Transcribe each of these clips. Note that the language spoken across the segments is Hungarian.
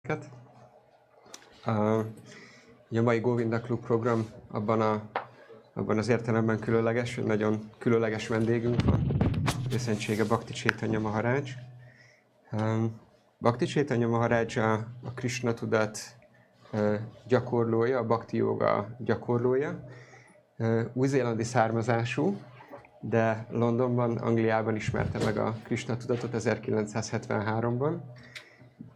minket. A mai Govinda Klub program abban az értelemben különleges, hogy nagyon különleges vendégünk van. Őszentsége Bhakti Chaitanya Maharaj. Bhakti Chaitanya Maharaj a Krishna tudat gyakorlója, a Bhakti Yoga gyakorlója. Új-zélandi származású, de Londonban, Angliában ismerte meg a Krishna tudatot 1973-ban.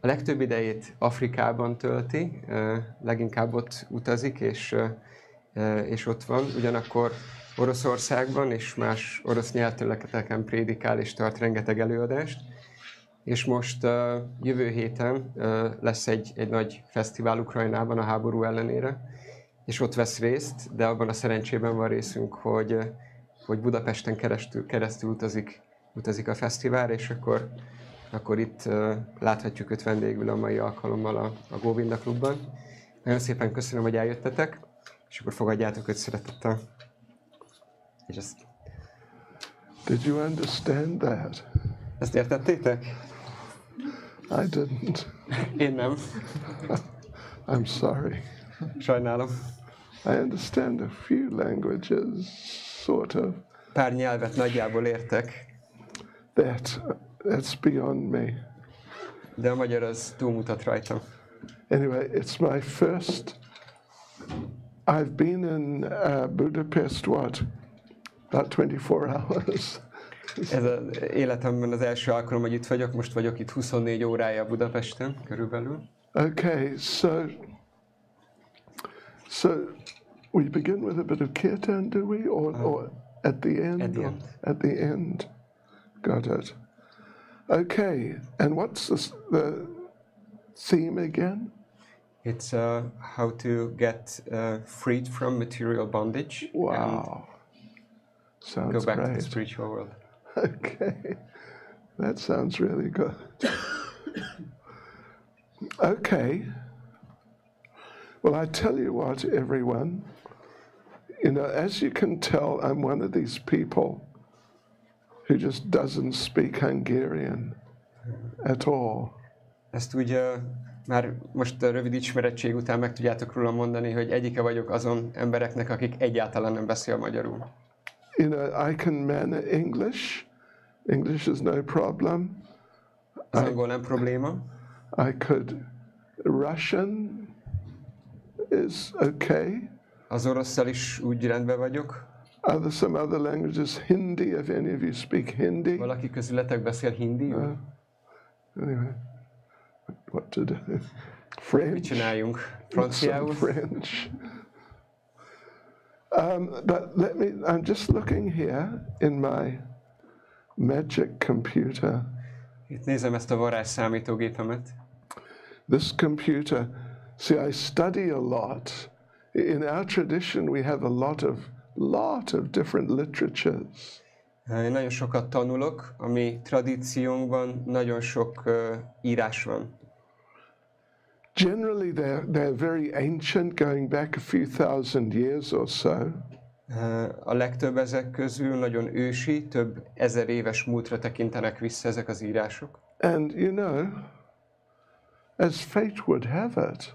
A legtöbb idejét Afrikában tölti, leginkább ott utazik, és ott van. Ugyanakkor Oroszországban és más orosz nyelvterületeken prédikál és tart rengeteg előadást. És most jövő héten lesz egy nagy fesztivál Ukrajnában a háború ellenére, és ott vesz részt, de abban a szerencsében van részünk, hogy Budapesten keresztül utazik a fesztiválra, és akkor itt láthatjuk őt vendégül a mai alkalommal a Govinda Klubban. Nagyon szépen köszönöm, hogy eljöttetek, és akkor fogadjátok őt szeretettel. És ezt... Did you understand that? Ezt értettétek? I didn't. Én nem. I'm sorry. Sajnálom. I understand a few languages, sort of. Pár nyelvet nagyjából értek. That's beyond me. De a magyar az túlmutat rajtam. Anyway, it's my first. I've been in Budapest, about 24 hours. Ez az életemben az első alkalom, hogy itt vagyok. Most vagyok itt 24 órája Budapesten, körülbelül. Okay, so we begin with a bit of kirtan, do we, or at the end? At the end. At the end. Got it. Okay, and what's the theme again? It's how to get freed from material bondage. Wow, sounds go back great. to the spiritual world. Okay, that sounds really good. Okay, well, I tell you what, everyone, as you can tell, I'm one of these people who just doesn't speak Hungarian at all. Ezt úgy már most a rövid ismerettség után meg tudjátok róla mondani, hogy egyike vagyok azon embereknek, akik egyáltalán nem beszél magyarul. I can manage English. English is no problem. Az angol nem probléma. I could Russian is okay. Az orosszal is úgy rendben vagyok. Some other languages, Hindi, if any of you speak Hindi. Valaki közületek beszél hindi? Anyway, what to do? French. Mit csináljunk? Franciául? French. But I'm just looking here in my magic computer. Itt nézem ezt a varázs számítógépemet. This computer, see, I study a lot. In our tradition, we have a lot of different literatures. Én nagyon sokat tanulok, a mi tradíciónkban nagyon sok írás van. Generally, they're very ancient, going back a few thousand years or so. A legtöbb ezek közül nagyon ősi, több ezer éves múltra tekintenek vissza ezek az írások. And as fate would have it,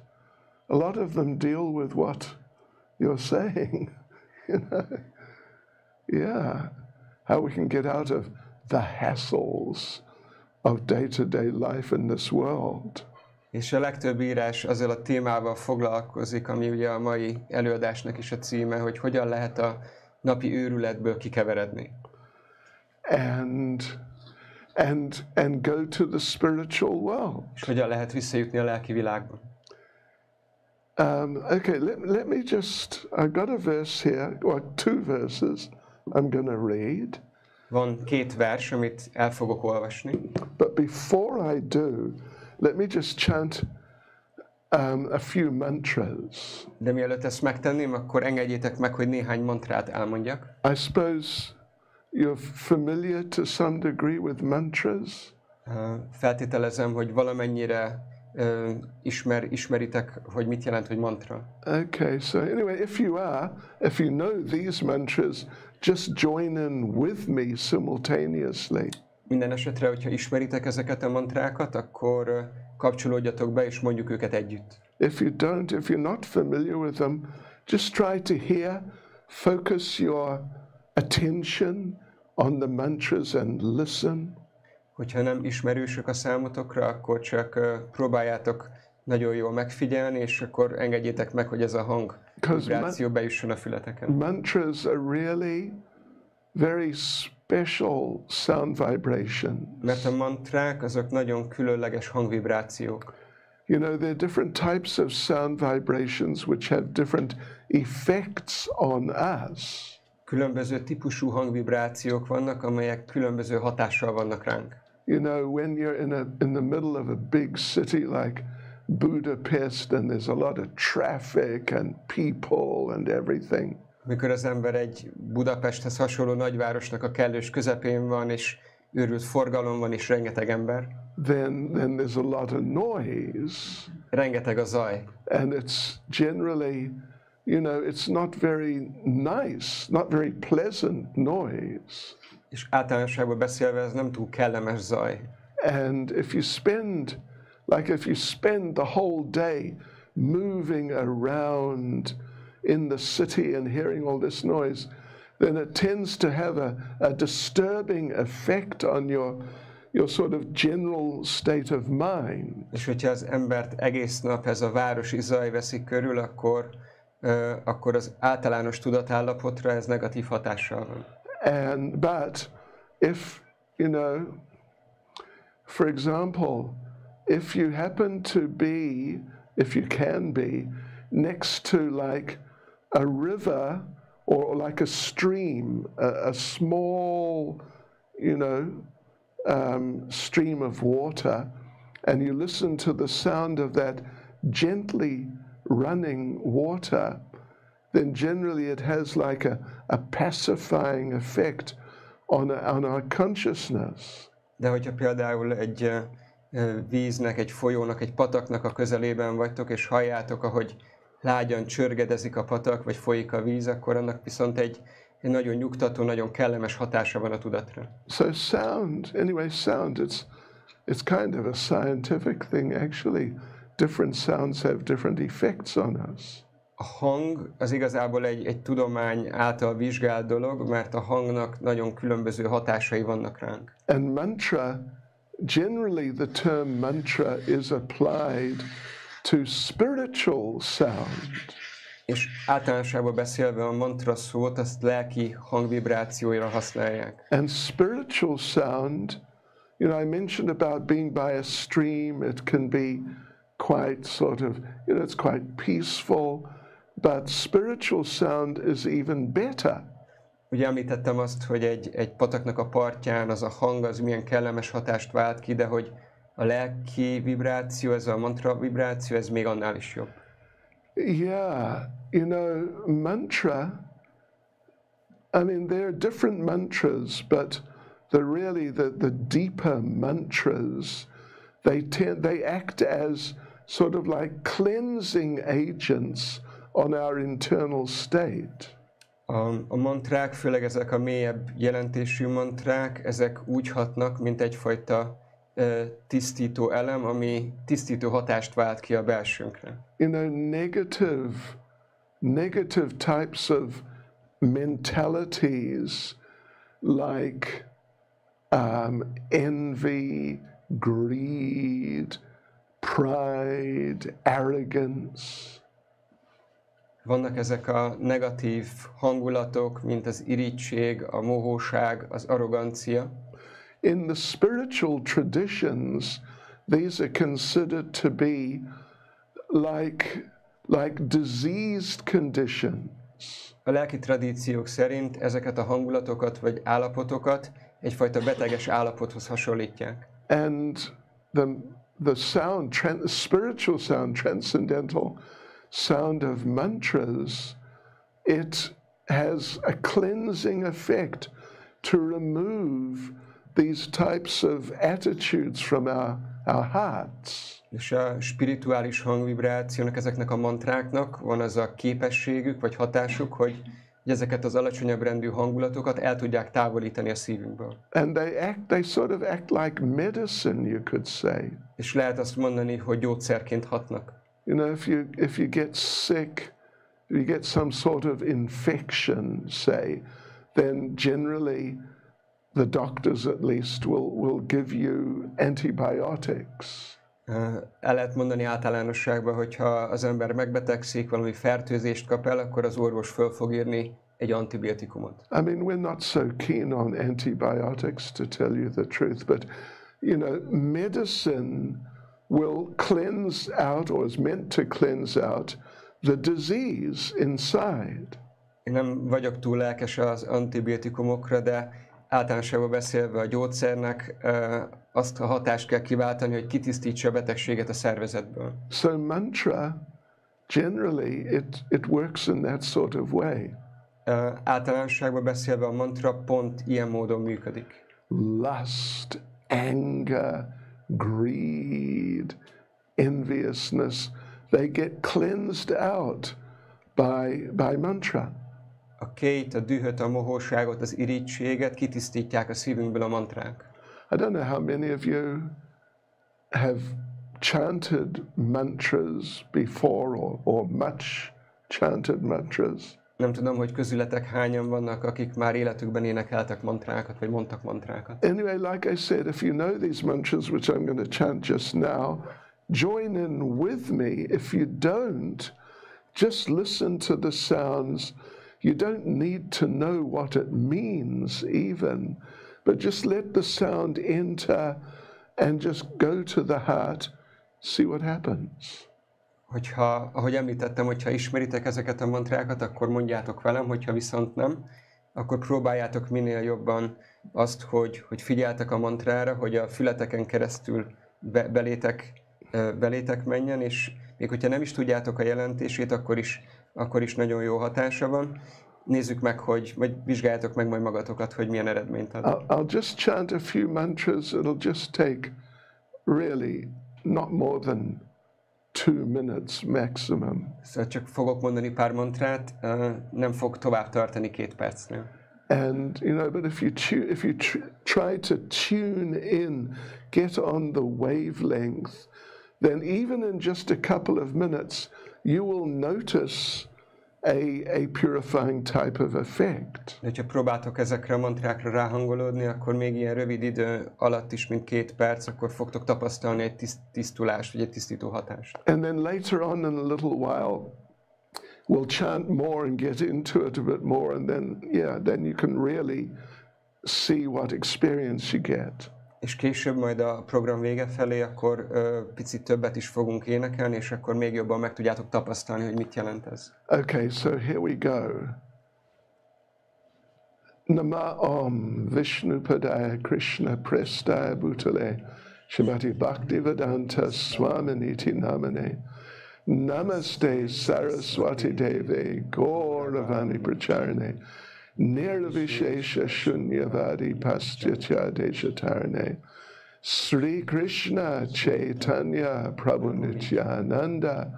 a lot of them deal with what you're saying. Yeah, how we can get out of the hassles of day-to-day life in this world. És a legtöbb írás azzal a témával foglalkozik, ami ugye a mai előadásnak is a címe, hogy hogyan lehet a napi őrületből kikeveredni. And go to the spiritual world. És hogyan lehet visszajutni a lelki világba. Okay, let me just, I've got a verse here, or two verses I'm going to read. Van két vers, amit el fogok olvasni. But before I do, let me just chant a few mantras. De mielőtt ezt megtenném, akkor engedjétek meg, hogy néhány mantrát elmondjak. I suppose you're familiar to some degree with mantras. Feltételezem, hogy valamennyire ismeritek, hogy mit jelent, hogy mantra. Okay, so anyway, if you know these mantras, just join in with me simultaneously. Minden esetre, hogyha ismeritek ezeket a mantrákat, akkor kapcsolódjatok be, és mondjuk őket együtt. If you're not familiar with them, just try to hear, focus your attention on the mantras and listen. Hogyha nem ismerősök a számotokra, akkor csak próbáljátok nagyon jól megfigyelni, és akkor engedjétek meg, hogy ez a hang vibráció bejusson a fületeken. Mantras are really very special sound vibration. Mert a mantrák azok nagyon különleges hangvibrációk. You know, there are different types of sound vibrations which have different effects on us. Különböző típusú hangvibrációk vannak, amelyek különböző hatással vannak ránk. You know, when you're in the middle of a big city like Budapest and there's a lot of traffic and people and everything. Mikor az ember egy Budapesthez hasonló nagyvárosnak a kellős közepén van, és őrült forgalom van, és rengeteg ember. Then there's a lot of noise. Rengeteg a zaj. And it's generally, you know, it's not very nice, not very pleasant noise. És általánosságban beszélve ez nem túl kellemes zaj. And if you spend the whole day moving around in the city and hearing all this noise, then it tends to have a disturbing effect on your sort of general state of mind. És hogyha az embert egész nap ez a városi zaj veszi körül, akkor az általános tudatállapotra ez negatív hatással van. But if, you know, for example, if you happen to be, if you can be, next to like a river or like a stream, a small, you know, stream of water, and you listen to the sound of that gently running water, then generally it has like a pacifying effect on our consciousness. De hogyha például egy víznek, egy folyónak, egy pataknak a közelében vagytok, és halljátok, ahogy lágyan csörgedezik a patak, vagy folyik a víz, akkor annak viszont egy nagyon nyugtató, nagyon kellemes hatása van a tudatra. So sound, it's kind of a scientific thing actually. Different sounds have different effects on us. A hang az igazából egy tudomány által vizsgált dolog, mert a hangnak nagyon különböző hatásai vannak ránk. And mantra, generally the term mantra is applied to spiritual sound. És általánosságban beszélve a mantra szót, azt lelki hangvibrációira használják. And spiritual sound, you know, I mentioned about being by a stream, it can be quite sort of, you know, it's quite peaceful, but spiritual sound is even better. Ugye említettem azt, hogy egy pataknak a partján az a hang az milyen kellemes hatást vált ki, de hogy a lelki vibráció, ez a mantra vibráció, ez még annál is jobb. Yeah, you know, mantra, I mean, there are different mantras, but the deeper mantras, they act as sort of like cleansing agents on our internal state. A mantrák, főleg ezek a mélyebb jelentésű mantrák, ezek úgy hatnak, mint egyfajta tisztító elem, ami tisztító hatást vált ki a belsőnkre. You know, negative types of mentalities like envy, greed, pride, arrogance. Vannak ezek a negatív hangulatok, mint az irigység, a mohóság, az arrogancia. In the spiritual traditions, these are considered to be like diseased conditions. A lelki tradíciók szerint ezeket a hangulatokat vagy állapotokat egyfajta beteges állapothoz hasonlítják. And the sound, spiritual sound, transcendental sound of mantras, it has a cleansing effect to remove these types of attitudes from our hearts. És a spirituális hangvibrációnak, ezeknek a mantráknak van az a képességük vagy hatásuk, hogy hogy ezeket az alacsonyabb rendű hangulatokat el tudják távolítani a szívünkből. And they sort of act like medicine, you could say. És lehet azt mondani, hogy gyógyszerként hatnak. You know, if you get sick, if you get some sort of infection, say, then generally the doctors at least will give you antibiotics. El lehet mondani általánosságban, hogyha az ember megbetegszik, valami fertőzést kap el, akkor az orvos föl fog írni egy antibiotikumot. I mean, we're not so keen on antibiotics, to tell you the truth, but, you know, medicine will cleanse out, or is meant to cleanse out, the disease inside. Én nem vagyok túl lelkes az antibiotikumokra, de általánosságban beszélve a gyógyszernek azt a hatást kell kiváltani, hogy kitisztítsa a betegséget a szervezetből. So mantra, generally, it works in that sort of way. Általánosságban beszélve a mantra pont ilyen módon működik. Lust, anger, greed, enviousness, they get cleansed out by mantra. A két, a dühöt, a mohóságot, az irítséget kitisztítják a szívünkből a mantrák. I don't know how many of you have chanted mantras before, or much chanted mantras. Nem tudom, hogy közületek hányan vannak, akik már életükben énekeltek mantrákat, vagy mondtak mantrákat. Anyway, like I said, if you know these mantras, which I'm going to chant just now, join in with me. If you don't, just listen to the sounds. You don't need to know what it means even, but just let the sound enter and just go to the heart, see what happens. Hogyha, ahogy említettem, hogyha ismeritek ezeket a mantrákat, akkor mondjátok velem, hogyha viszont nem, akkor próbáljátok minél jobban azt, hogy figyeltek a mantrára, hogy a fületeken keresztül belétek menjen, és még hogyha nem is tudjátok a jelentését, akkor is nagyon jó hatása van. Nézzük meg, vagy vizsgáljátok meg majd magatokat, hogy milyen eredményt ad. I'll just chant a few mantras. It'll just take really not more than 2 minutes maximum. Szóval csak fogok mondani pár mantrát, nem fog tovább tartani 2 percnél. And you know, but if you try to tune in, get on the wavelength, then even in just a couple of minutes, you will notice a purifying type of effect. De ha próbáltok ezekre a mantrákra ráhangolódni, akkor még ilyen rövid idő alatt is, mint 2 perc, akkor fogtok tapasztalni egy tisztulást, vagy egy tisztító hatást. And then later on in a little while, we'll chant more and get into it a bit more, and then you can really see what experience you get. És később majd a program vége felé, akkor picit többet is fogunk énekelni, és akkor még jobban meg tudjátok tapasztalni, hogy mit jelent ez. Okay, so here we go. Nama Om Vishnupadaya Krishna Prestaya Bhutale Shrimati Bhaktivedanta Swaminiti Namane Namaste Saraswati Deve Gauravani Pracharane Nirvishesha Shunyavadi Paschatya Deshatarane Sri Krishna Chaitanya Prabhu Nityananda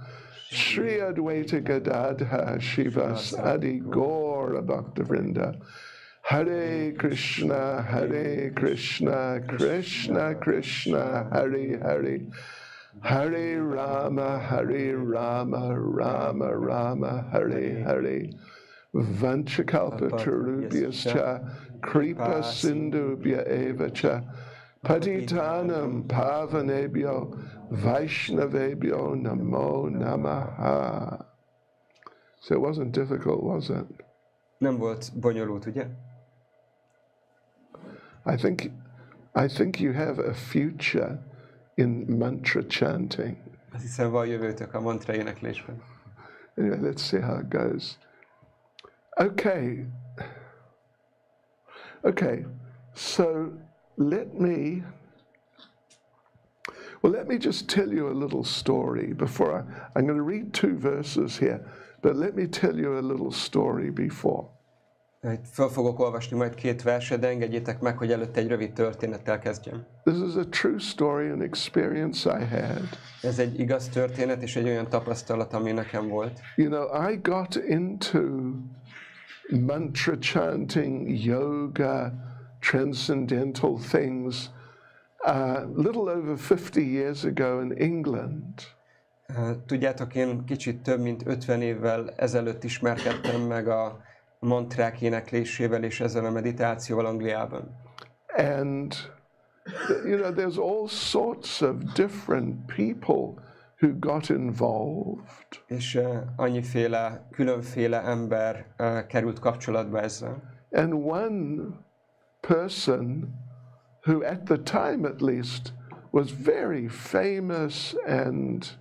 Shri Advaita Gadadha Shivas Adi Gaura Bhaktavrinda Hare Krishna Krishna Krishna Hare Hare Hare Rama Rama Rama Hare Hare Vanchakalpatarubhyascha Kripa Sindhubhya evacha Patitanam Pavanebhyo Vaishnavebhyo Namo Namaha. So it wasn't difficult, was it? Nem volt bonyolult, ugye? I think you have a future in mantra chanting. Azt hiszem, van jövőtök a mantra éneklésben. Anyway, let's see how it goes. Okay, so let me just tell you a little story before I'm going to read 2 verses here, but let me tell you a little story before. Föl fogok olvasni majd 2 verset, de engedjétek meg, hogy előtte egy rövid történettel kezdjem. This is a true story, an experience I had. Ez egy igaz történet, és egy olyan tapasztalat, ami nekem volt. You know, I got into mantra chanting, yoga, transcendental things. Little over 50 years ago in England. Tudjátok, én kicsit több mint 50 évvel ezelőtt ismerkedtem meg a mantrák éneklésével és ezzel a meditációval Angliában. And there's all sorts of different people who got involved. És annyiféle, különféle ember került kapcsolatba ezzel. And one person who at the time at least was very famous and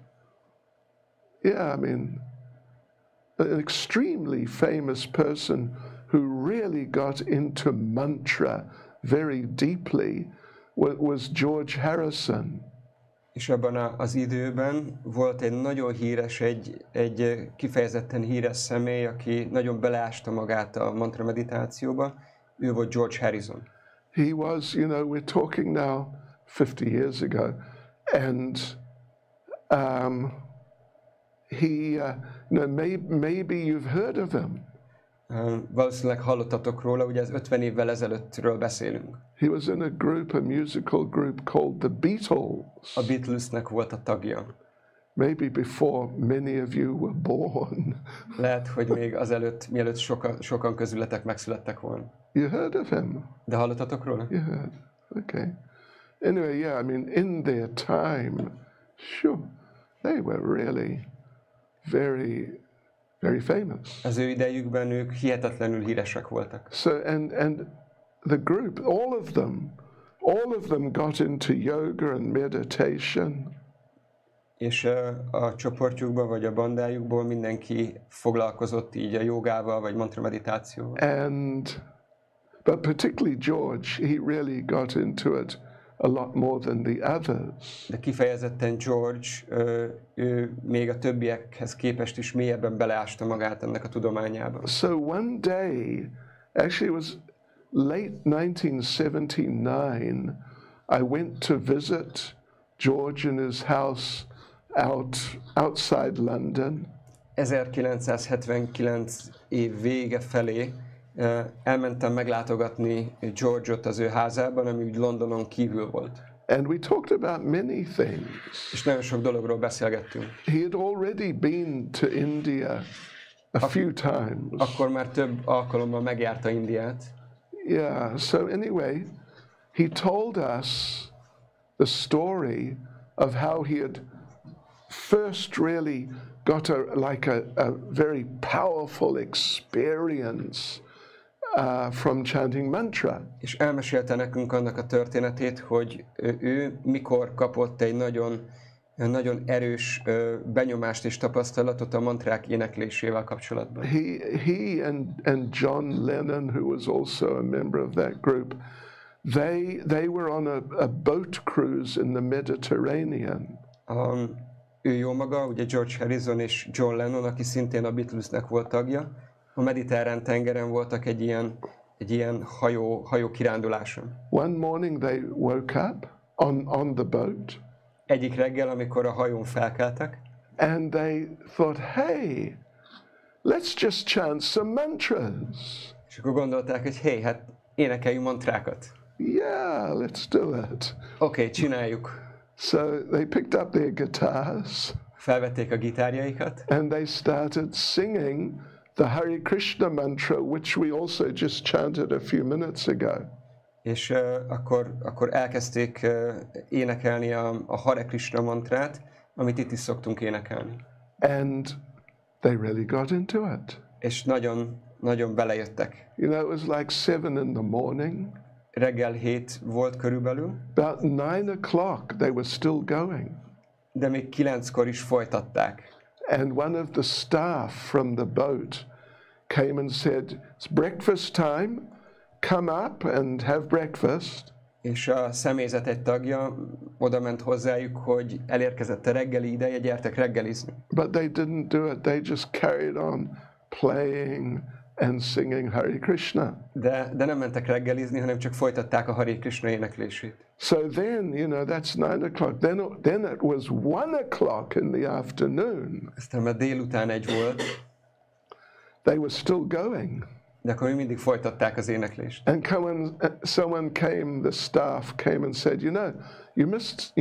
an extremely famous person who really got into mantra very deeply was George Harrison. És abban az időben volt egy nagyon híres, egy kifejezetten híres személy, aki nagyon beleásta magát a mantra meditációba. Ő volt George Harrison. He was, we're talking now 50 years ago, and maybe you've heard of him. Valószínűleg hallottatok róla, ugye ez 50 évvel ezelőttről beszélünk. He was in a musical group called the Beatles. A Beatlesnek volt a tagja. Maybe before many of you were born. Lehet, hogy még azelőtt, mielőtt sokan közületek megszülettek volna. You heard of him? De hallottatok róla? You heard. Okay. Anyway, in their time, sure, they were really very, very famous. Az ő idejükben ők hihetetlenül híresek voltak. So and the group, all of them got into yoga and meditation. És a csoportjukban vagy a bandájukból mindenki foglalkozott így a jogával vagy mantra meditációval. But particularly George, he really got into it a lot more than the others. De kifejezetten George, ő még a többiekhez képest is mélyebben beleásta magát ennek a tudományába. So one day, actually it was late 1979, I went to visit George in his house outside London. 1979 év vége felé elmentem meglátogatni George-ot az ő házában, ami úgy Londonon kívül volt. And we talked about many things. És nagyon sok dologról beszélgettünk. He had already been to India a few times. Akkor már több alkalommal megjárta Indiát. Yeah, so anyway, he told us the story of how he had first really got a very powerful experience from chanting mantra. És elmesélte nekünk annak a történetét, hogy ő mikor kapott egy nagyon erős benyomást és tapasztalatot a mantrák éneklésével kapcsolatban. He and John Lennon, who was also a member of that group, they were on a boat cruise in the Mediterranean. Ő jó maga, ugye George Harrison és John Lennon, aki szintén a Beatlesnek volt tagja, a mediterrán tengeren voltak egy ilyen hajó kiránduláson. One morning they woke up on the boat. Egyik reggel, amikor a hajón felkeltek, and they thought, hey, let's just chant some mantras. És akkor gondolták, hogy hey, hát énekeljünk mantrákat. Yeah, let's do it. Okay, csináljuk. So they picked up their guitars. Felvették a gitárjaikat. And they started singing the Hare Krishna mantra, which we also just chanted a few minutes ago. És akkor elkezdték énekelni a Hare Krishna mantrát, amit itt is szoktunk énekelni. And they really got into it. És nagyon belejöttek. It was like 7 in the morning. Reggel 7 volt körülbelül. About 9 o'clock they were still going. De még 9-kor is folytatták. And one of the staff from the boat came and said, it's breakfast time, come up and have breakfast. És a személyzet egy tagja oda ment hozzájuk, hogy elérkezett a reggeli ideje, gyertek reggelizni. But they didn't do it, they just carried on playing and singing Hare Krishna. De nem mentek reggelizni, hanem csak folytatták a Hare Krishna éneklését. So then, that's 9 o'clock. Then it was 1 o'clock in the afternoon. Aztán már délután 1 volt. They were still going. De akkor mindig folytatták az éneklést. And someone came, the staff came and said, you know, you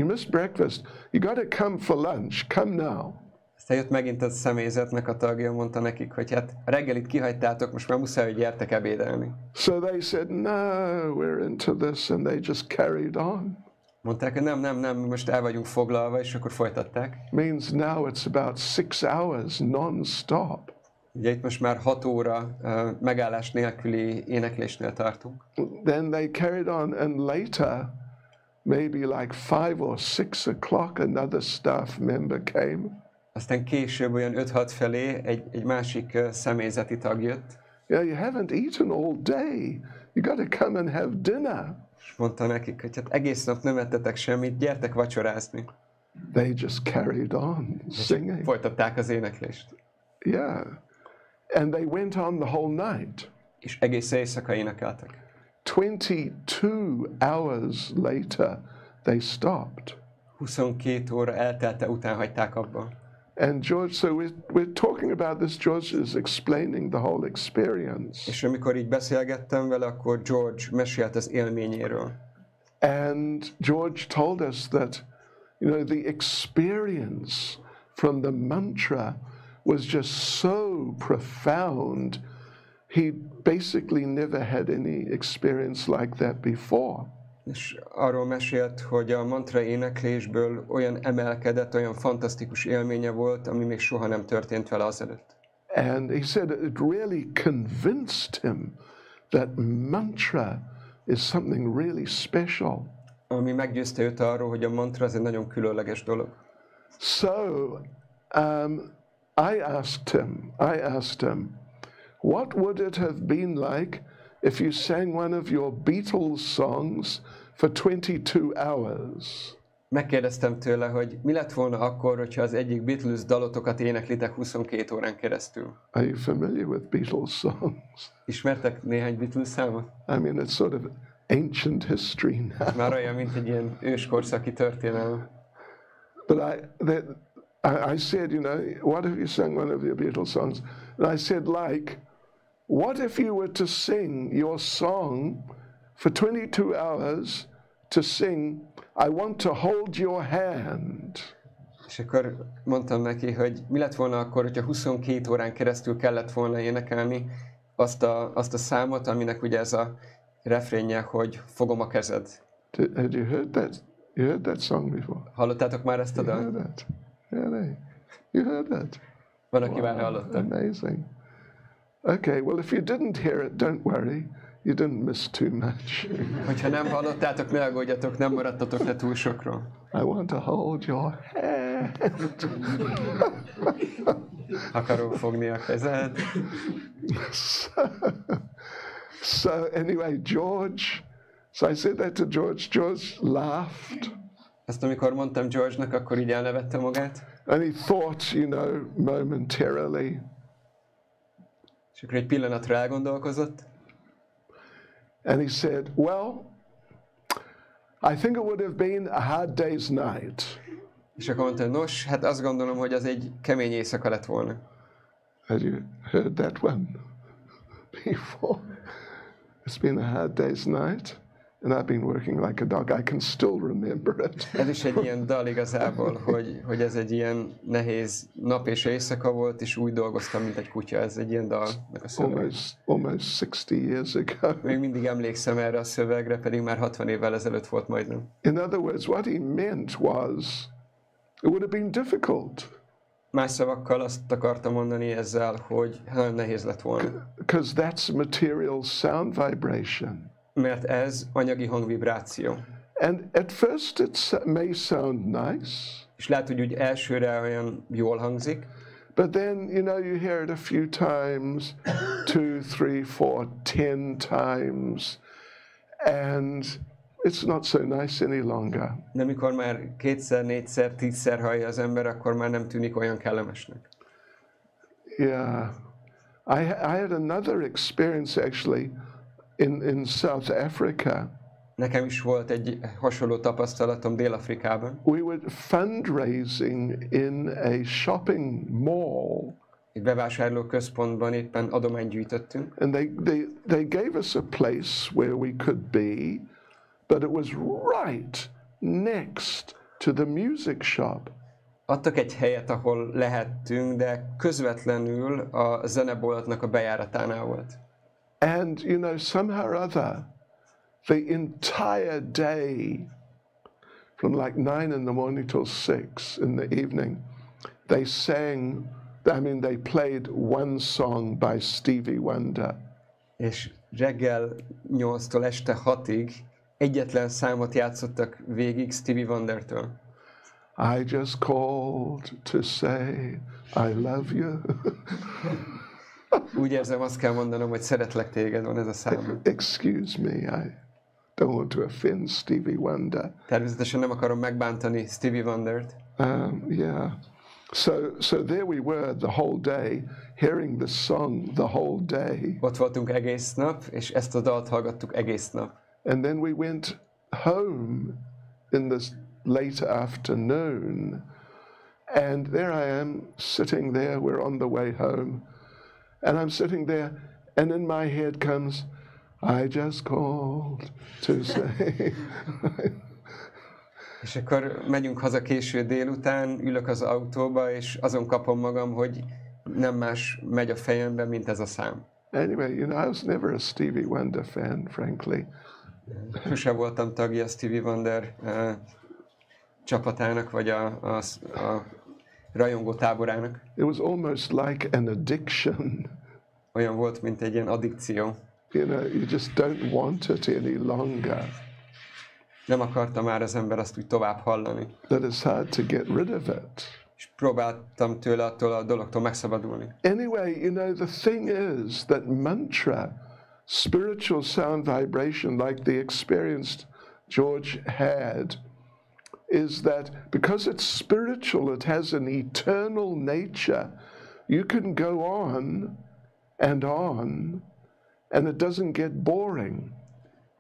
missed breakfast. You got to come for lunch. Come now. Aztán jött megint a személyzetnek a tagja, mondta nekik, hogy hát a reggelit kihagytátok, most már muszáj, hogy gyertek ebédelni. So they said, no, we're into this, and they just carried on. Mondták, hogy nem, most el vagyunk foglalva, és akkor folytatták. Means now it's about 6 hours non-stop. Ugye itt most már 6 óra megállás nélküli éneklésnél tartunk. Then they carried on, and later, maybe like 5 or 6 o'clock, another staff member came. Aztán később olyan 5-6 felé egy másik személyzeti tag jött. Yeah, you haven't eaten all day. You got to come and have dinner. És mondta nekik, hogy hát egész nap nem ettetek semmit, gyertek vacsorázni. They just carried on singing. Folytatták az éneklést. Yeah. And they went on the whole night. És egész éjszaka énekeltek. 22 hours later, they stopped. 22 óra eltelte, után hagyták abba. And George, so we're talking about this, George is explaining the whole experience. És amikor így beszélgettem vele, akkor George mesélt az élményéről. And George told us that, you know, the experience from the mantra was just so profound. He basically never had any experience like that before. És arról mesélt, hogy a mantra éneklésből olyan emelkedett, olyan fantasztikus élménye volt, ami még soha nem történt vele azelőtt. And he said it really convinced him that mantra is something really special. Ami meggyőzte őt arról, hogy a mantra az egy nagyon különleges dolog. So I asked him, what would it have been like if you sang one of your Beatles songs for 22 hours? Megkérdeztem tőle, hogy mi lett volna akkor, hogyha az egyik Beatles dalotokat éneklitek 22 órán keresztül. Are you familiar with Beatles songs? Ismertek néhány Beatles számot? I mean, it's sort of ancient history now. Már olyan, mint egy ilyen őskorszaki történelem. But I said, you know, what if you sang one of your Beatles songs? And I said, like, what if you were to sing your song for 22 hours to sing, I want to hold your hand? És akkor mondtam neki, hogy mi lett volna akkor, hogyha 22 órán keresztül kellett volna énekelni azt a számot, aminek ugye ez a refrénje, hogy fogom a kezed. Had you heard that? You heard that song before? Hallottátok már ezt a You dalt? heard that? Really? You heard that? Van, aki már hallotta. Amazing. Okay, well, if you didn't hear it, don't worry. You didn't miss too much. Hogyha nem hallottátok, ne aggódjatok, nem maradtatok le túl sokról. I want to hold your hand. Akarom fogni a kezed. So anyway, George, so I said that to George. George laughed. Ezt amikor mondtam George-nak, akkor így elnevette magát. And he thought, you know, momentarily. És akkor egy pillanatra elgondolkozott. And he said, well, I think it would have been a hard day's night. És akkor mondta, nos, hát azt gondolom, hogy az egy kemény éjszaka lett volna. Have you heard that one before? It's been a hard day's night, and I've been working like a dog. I can still remember it. Ez is egy ilyen dal igazából, hogy ez egy ilyen nehéz nap és éjszaka volt, és úgy dolgoztam, mint egy kutya. Ez egy ilyen dalnak a szöveg. Almost 60 years ago. Még mindig emlékszem erre a szövegre, pedig már 60 évvel ezelőtt volt majdnem. In other words, what he meant was, it would have been difficult. Más szavakkal azt akartam mondani ezzel, hogy nagyon nehéz lett volna. Because that's material sound vibration. Mert ez anyagi hangvibráció. And at first it may sound nice. És lehet, hogy úgy elsőre olyan jól hangzik. But then, you know, you hear it a few times, 2, 3, 4, 10 times, and it's not so nice any longer. De mikor már 2-szer, 4-szer, 10-szer hallja az ember, akkor már nem tűnik olyan kellemesnek. Yeah. I had another experience actually in South Africa. Nekem is volt egy hasonló tapasztalatom Dél-Afrikában. We were fundraising in a shopping mall. egy bevásárló központban éppen adományt gyűjtöttünk. And they gave us a place where we could be, but it was right next to the music shop. Adtak egy helyet, ahol lehettünk, de közvetlenül a zeneboltnak a bejáratánál volt. And, you know, somehow or other, the entire day, from like 9 in the morning till 6 in the evening, they played one song by Stevie Wonder. És reggel 8-tól este 6-ig egyetlen számot játszottak végig Stevie Wondertől. I just called to say I love you. Úgy érzem, azt kell mondanom, hogy szeretlek téged, van ez a szám. Excuse me, I don't want to offend Stevie Wonder. Természetesen nem akarom megbántani Stevie Wondert. Yeah. So there we were the whole day, hearing the song the whole day. Ott voltunk egész nap, és ezt a dalt hallgattuk egész nap. And then we went home in this late afternoon, and there I am sitting there, we're on the way home, and I'm sitting there, and in my head comes, I just called to say. És akkor megyünk haza késő délután, ülök az autóba, és azon kapom magam, hogy nem más megy a fejembe, mint ez a szám. Anyway, you know, I was never a Stevie Wonder fan, frankly. Sosem voltam tagja a Stevie Wonder csapatának, vagy a rajongó táborának. It was almost like an addiction. Olyan volt, mint egy ilyen addikció. You know, you just don't want it any longer. Nem akarta már az ember azt úgy tovább hallani. That it's hard to get rid of it. És próbáltam tőle attól a dologtól megszabadulni. Anyway, you know, the thing is that mantra, spiritual sound vibration, like the experienced George had, is that because it's spiritual, it has an eternal nature. You can go on, and it doesn't get boring.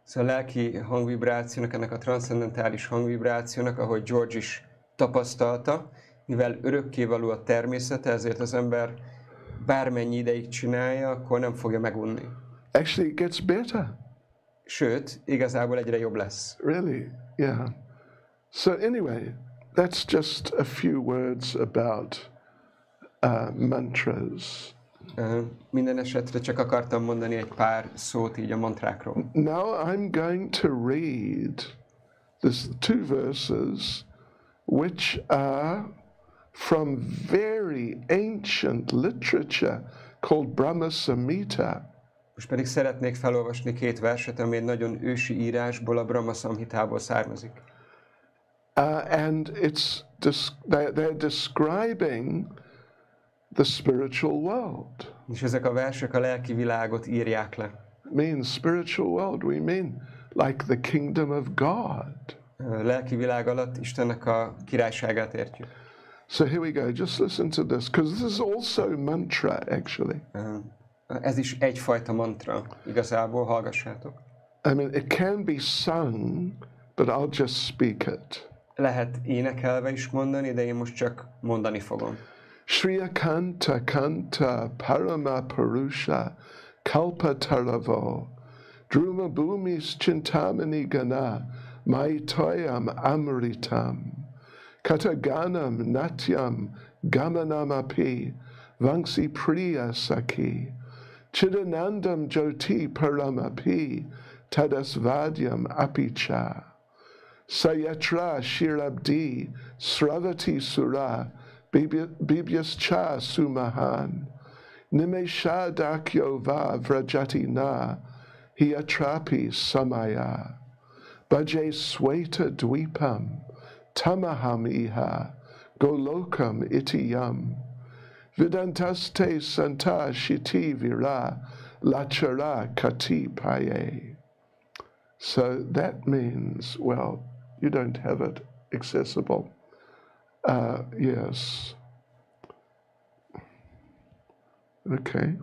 Szóval a lelki hangvibrációnak, ennek a transzcendentális hangvibrációnak, ahogy George is tapasztalta, mivel örökkévaló a természete, ezért az ember bármennyi ideig csinálja, akkor nem fogja megunni. Actually, it gets better. Sőt, igazából egyre jobb lesz. Really, yeah. So anyway, that's just a few words about mantras. Minden esetre csak akartam mondani egy pár szót így a mantrákról. Now I'm going to read these 2 verses which are from very ancient literature called Brahma Samhita. Most pedig szeretnék felolvasni 2 verset, ami egy nagyon ősi írásból, a Brahma Samhitából származik. And they're describing the spiritual world. És ezek a versek a lelki világot írják le. Means spiritual world, we mean like the kingdom of God. A lelki világ alatt Istennek a királyságát értjük. So here we go, just listen to this, because this is also mantra, actually. Ez is egyfajta mantra, igazából, hallgassátok. I mean, it can be sung, but I'll just speak it. Lehet énekelve is mondani, de én most csak mondani fogom. Shriya Kanta Kanta Parama Purusha Kalpa Taravo Druma Bhumis Chintamani Gana Maitoyam Amritam Kataganam Natyam Gamanamapi Vangsi Priya Saki Chidanandam Jyoti Paramapi Tadasvadyam Apicha Sayatra Shirabdi Sravati Sura Bibyascha Sumahan Nimesha Dakyo Va Vrajati Na Hiatrapi Samaya Bhaje Sweta Dwipam Tamaham Iha Golokam Itiyam Vidantaste Santa Shiti Vira Lachara Kati Paye. So that means, well, you don't have it accessible. Yes. Okay.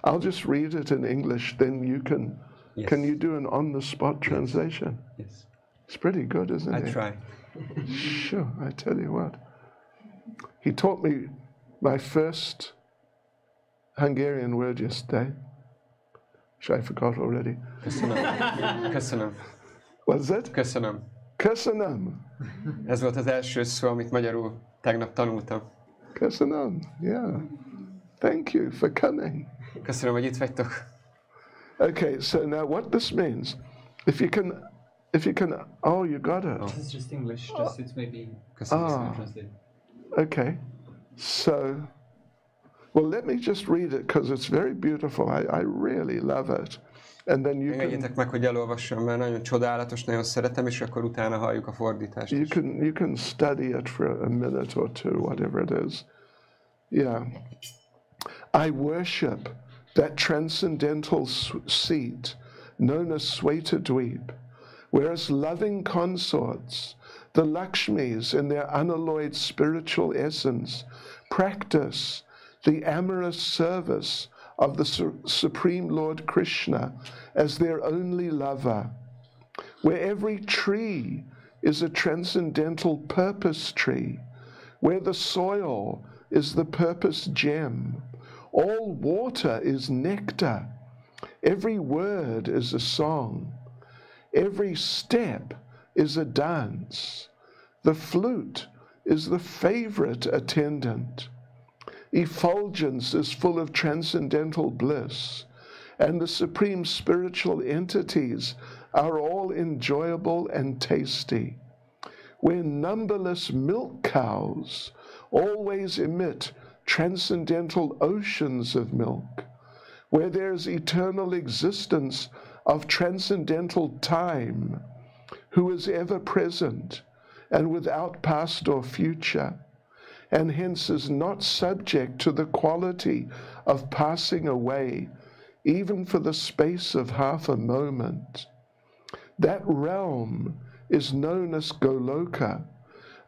I'll just read it in English, then you can... Yes. Can you do an on-the-spot translation? Yes. It's pretty good, isn't it? I try. Sure, I tell you what. He taught me my first Hungarian word yesterday, which I forgot already. Köszönöm. Köszönöm. What is it? Köszönöm. Köszönöm. Ez volt az első szó, amit magyarul tegnap tanultam. Köszönöm. Yeah. Thank you for coming. Köszönöm, hogy itt vagytok. Okay, so now what this means, if you can, oh, you got it. It's just English, just it's maybe Köszönöm. translate. Okay, so, well, let me just read it because it's very beautiful. I really love it. And then you can, Engedjétek meg, hogy elolvassam, mert nagyon csodálatos, nagyon szeretem, és akkor utána halljuk a fordítást is. you can study it for a minute or two, whatever it is. Yeah. I worship that transcendental seat known as Svetadweep, whereas loving consorts, the Lakshmis in their unalloyed spiritual essence, practice the amorous service of the Supreme Lord Krishna as their only lover, where every tree is a transcendental purpose tree, where the soil is the purpose gem, all water is nectar, every word is a song, every step is a dance, the flute is the favorite attendant, effulgence is full of transcendental bliss, and the supreme spiritual entities are all enjoyable and tasty, where numberless milk cows always emit transcendental oceans of milk, where there is eternal existence of transcendental time, who is ever present and without past or future, and hence is not subject to the quality of passing away, even for the space of half a moment. That realm is known as Goloka,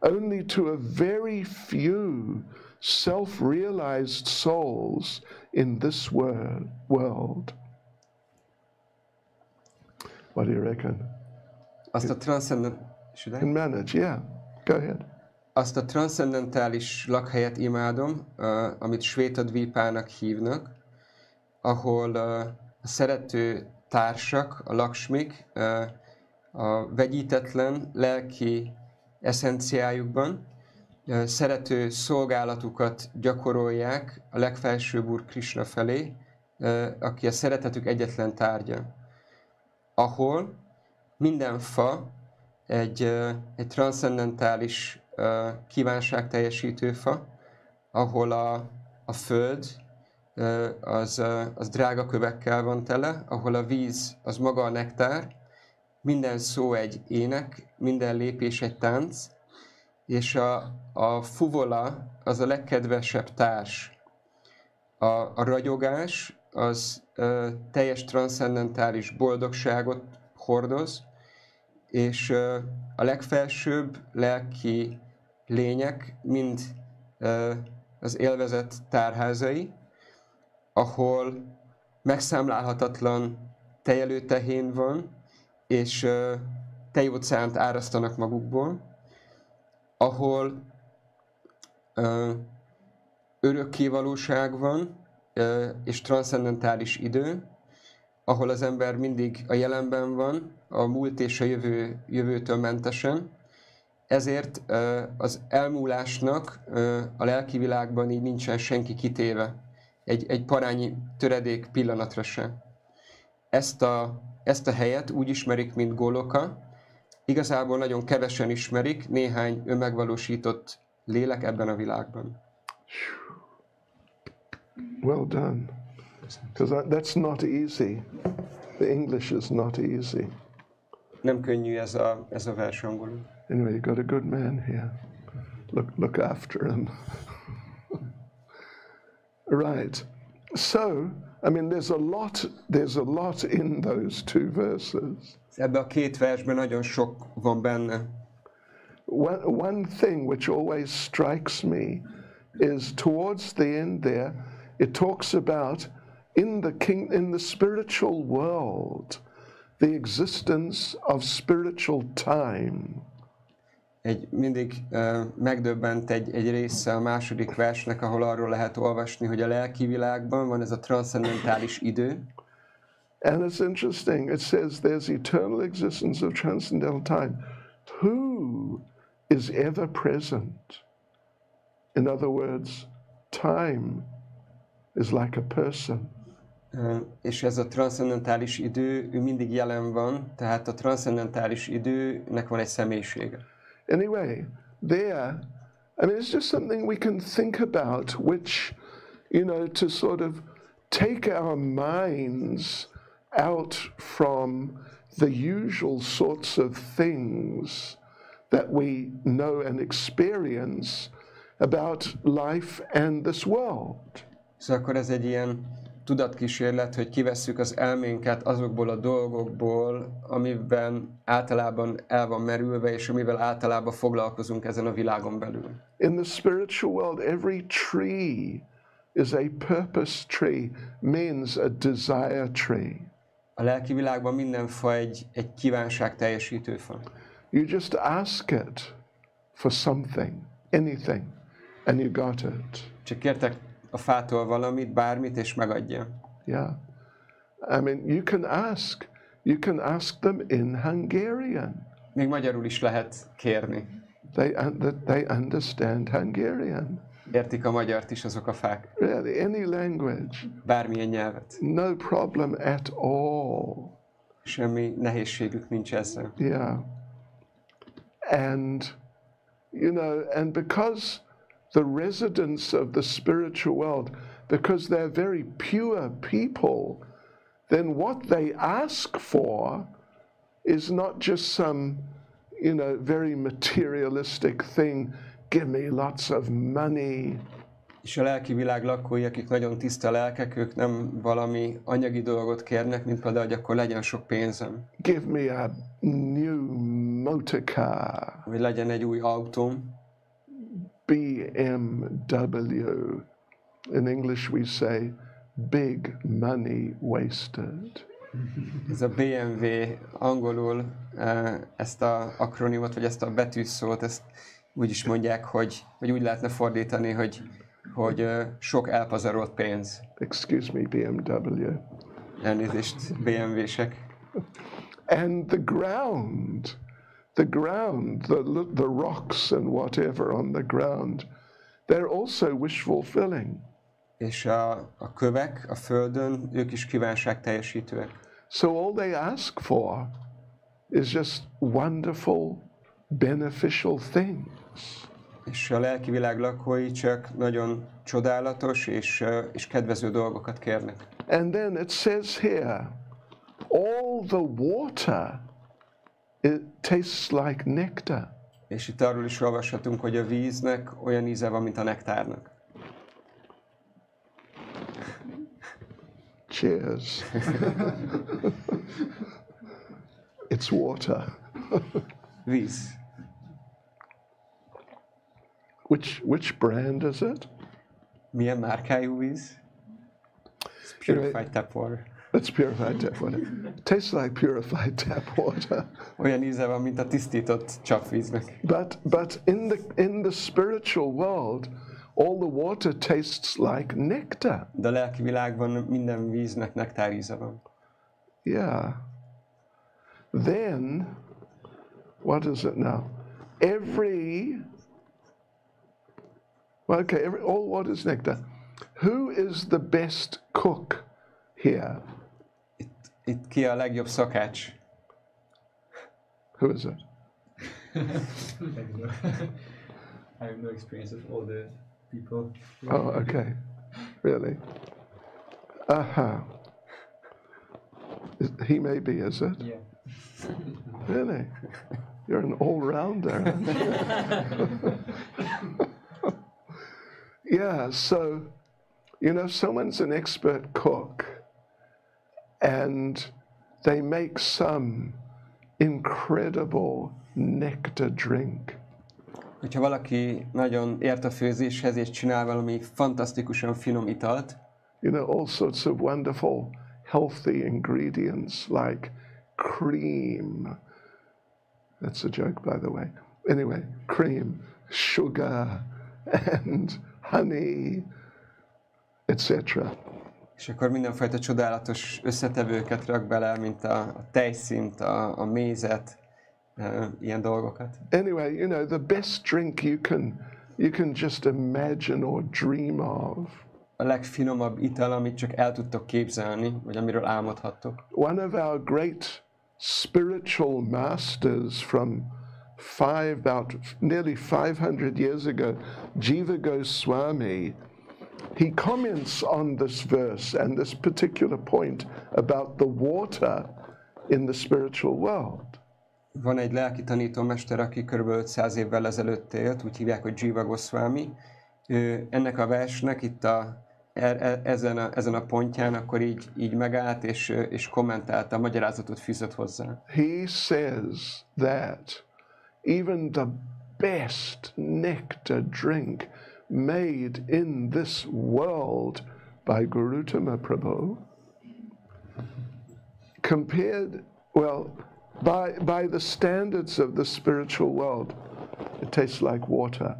only to a very few self-realized souls in this world. What do you reckon? Azt a Can manage, yeah. Go ahead. Azt a transzcendentális lakhelyet imádom, amit Svetadvípának hívnak, ahol a szerető társak, a laksmik, a vegyítetlen lelki eszenciájukban szerető szolgálatukat gyakorolják a legfelsőbb Úr Krishna felé, aki a szeretetük egyetlen tárgya. Ahol minden fa egy transzcendentális kívánságteljesítő fa, ahol a föld az drága kövekkel van tele, ahol a víz az maga a nektár, minden szó egy ének, minden lépés egy tánc, és a fuvola az a legkedvesebb társ. A ragyogás az teljes transzcendentális boldogságot hordoz, és a legfelsőbb lelki lények mind az élvezet tárházai, ahol megszámlálhatatlan tejelő tehén van, és tejóceánt árasztanak magukból, ahol örökkévalóság van, és transzcendentális idő, ahol az ember mindig a jelenben van, a múlt és a jövőtől mentesen. Ezért az elmúlásnak a lelki világban így nincsen senki kitéve, egy parányi töredék pillanatra se. Ezt a helyet úgy ismerik, mint Goloka. Igazából nagyon kevesen ismerik, néhány önmegvalósított lélek ebben a világban. Well done. Because that's not easy. The English is not easy. Nem könnyű ez a vers angolul. Anyway, you got a good man here. Look after him. Right. So, I mean, there's a lot in those two verses. Ebben a két versben nagyon sok van benne. One thing which always strikes me is towards the end there, it talks about in the spiritual world, the existence of spiritual time. mindig megdöbbent egy része a második versnek, ahol arról lehet olvasni, hogy a lelki világban van ez a transzcendentális idő. And it's interesting, it says there's eternal existence of transcendental time. Who is ever present? In other words, time is like a person. És ez a transzcendentális idő, ő mindig jelen van, tehát a transzcendentális időnek van egy személyisége. Anyway, there, I mean, it's just something we can think about, which, to sort of take our minds out from the usual sorts of things that we know and experience about life and this world. Szóval akkor ez egy ilyen tudatkísérlet, hogy kivesszük az elménket azokból a dolgokból, amiben általában el van merülve, és amivel általában foglalkozunk ezen a világon belül. In the spiritual world, every tree is a purpose tree, means a desire tree. A lelki világban minden fa egy kívánság teljesítő fa. You just ask it for something, anything, and you got it. Csak kértek a fától valamit, bármit, és megadja. Yeah. I mean, you can ask them in Hungarian. Még magyarul is lehet kérni. They understand Hungarian. Értik a magyart is azok a fák. Really, any language. Bármilyen nyelvet. No problem at all. Semmi nehézségük nincs ezzel. Yeah. And, and because the residents of the spiritual world, because they're very pure people, then what they ask for is not just some, very materialistic thing, give me lots of money. És a lelki világ lakói, akik nagyon tiszta lelkek, ők nem valami anyagi dolgot kérnek, mint például, hogy akkor legyen sok pénzem. Give me a new motor car. Vagy legyen egy új autóm. BMW. In English we say big money wasted. Ez a BMW angolul ezt a akronimot, vagy ezt a betűszót, ezt úgy is mondják, hogy úgy lehetne fordítani, hogy sok elpazarolt pénz. Excuse me, BMW. Elnézést, BMW-sek. And the ground, the rocks and whatever on the ground, they're also wish fulfilling. És a kövek a földön, ők is kívánság teljesítőek. So all they ask for is just wonderful, beneficial things. És a lelki világ lakói csak nagyon csodálatos és kedvező dolgokat kérnek. And then it says here, all the water, it tastes like nectar. És itt arról is olvashatunk, hogy a víznek olyan íze van, mint a nektárnak. Cheers. It's water. Víz. Which brand is it? Milyen márkájú víz? It's purified tap water. It's purified tap water. Tastes like purified tap water. Olyan íze van, mint a tisztított csapvíznek. But in the spiritual world, all the water tastes like nectar. De a lelki világban minden víznek nektár íze van. Yeah. Then, what is it now? All water is nectar. Who is the best cook here? Itt ki a legjobb szakács? Who is it? I have no experience with all the people. Oh, okay. Really? Aha. He may be, is it? Yeah. Really? You're an all-rounder. Aren't you? Yeah, so, someone's an expert cook and they make some incredible nectar drink. Hogyha valaki nagyon ért a főzéshez és csinál valami fantasztikusan finom italt, all sorts of wonderful, healthy ingredients like cream. That's a joke, by the way. anyway, cream, sugar, and honey, etc. És akkor mindenfajta csodálatos összetevőket rak bele, mint a tejszínt, a mézet, ilyen dolgokat. Anyway, you know, the best drink you can just imagine or dream of. A legfinomabb ital, amit csak el tudtok képzelni, vagy amiről álmodhattok. One of our great spiritual masters from about nearly 500 years ago, Jiva Goswami, he comments on this verse and this particular point about the water in the spiritual world. Van egy lelki tanítómester, aki kb. 500 évvel ezelőtt élt, úgy hívják, hogy Jiva Goswami. Ennek a versnek itt ezen a pontján akkor így megállt és kommentálta, magyarázatot fűzött hozzá. He says that even the best nectar drink made in this world by Gautama Prabhu, compared, well, by the standards of the spiritual world, it tastes like water.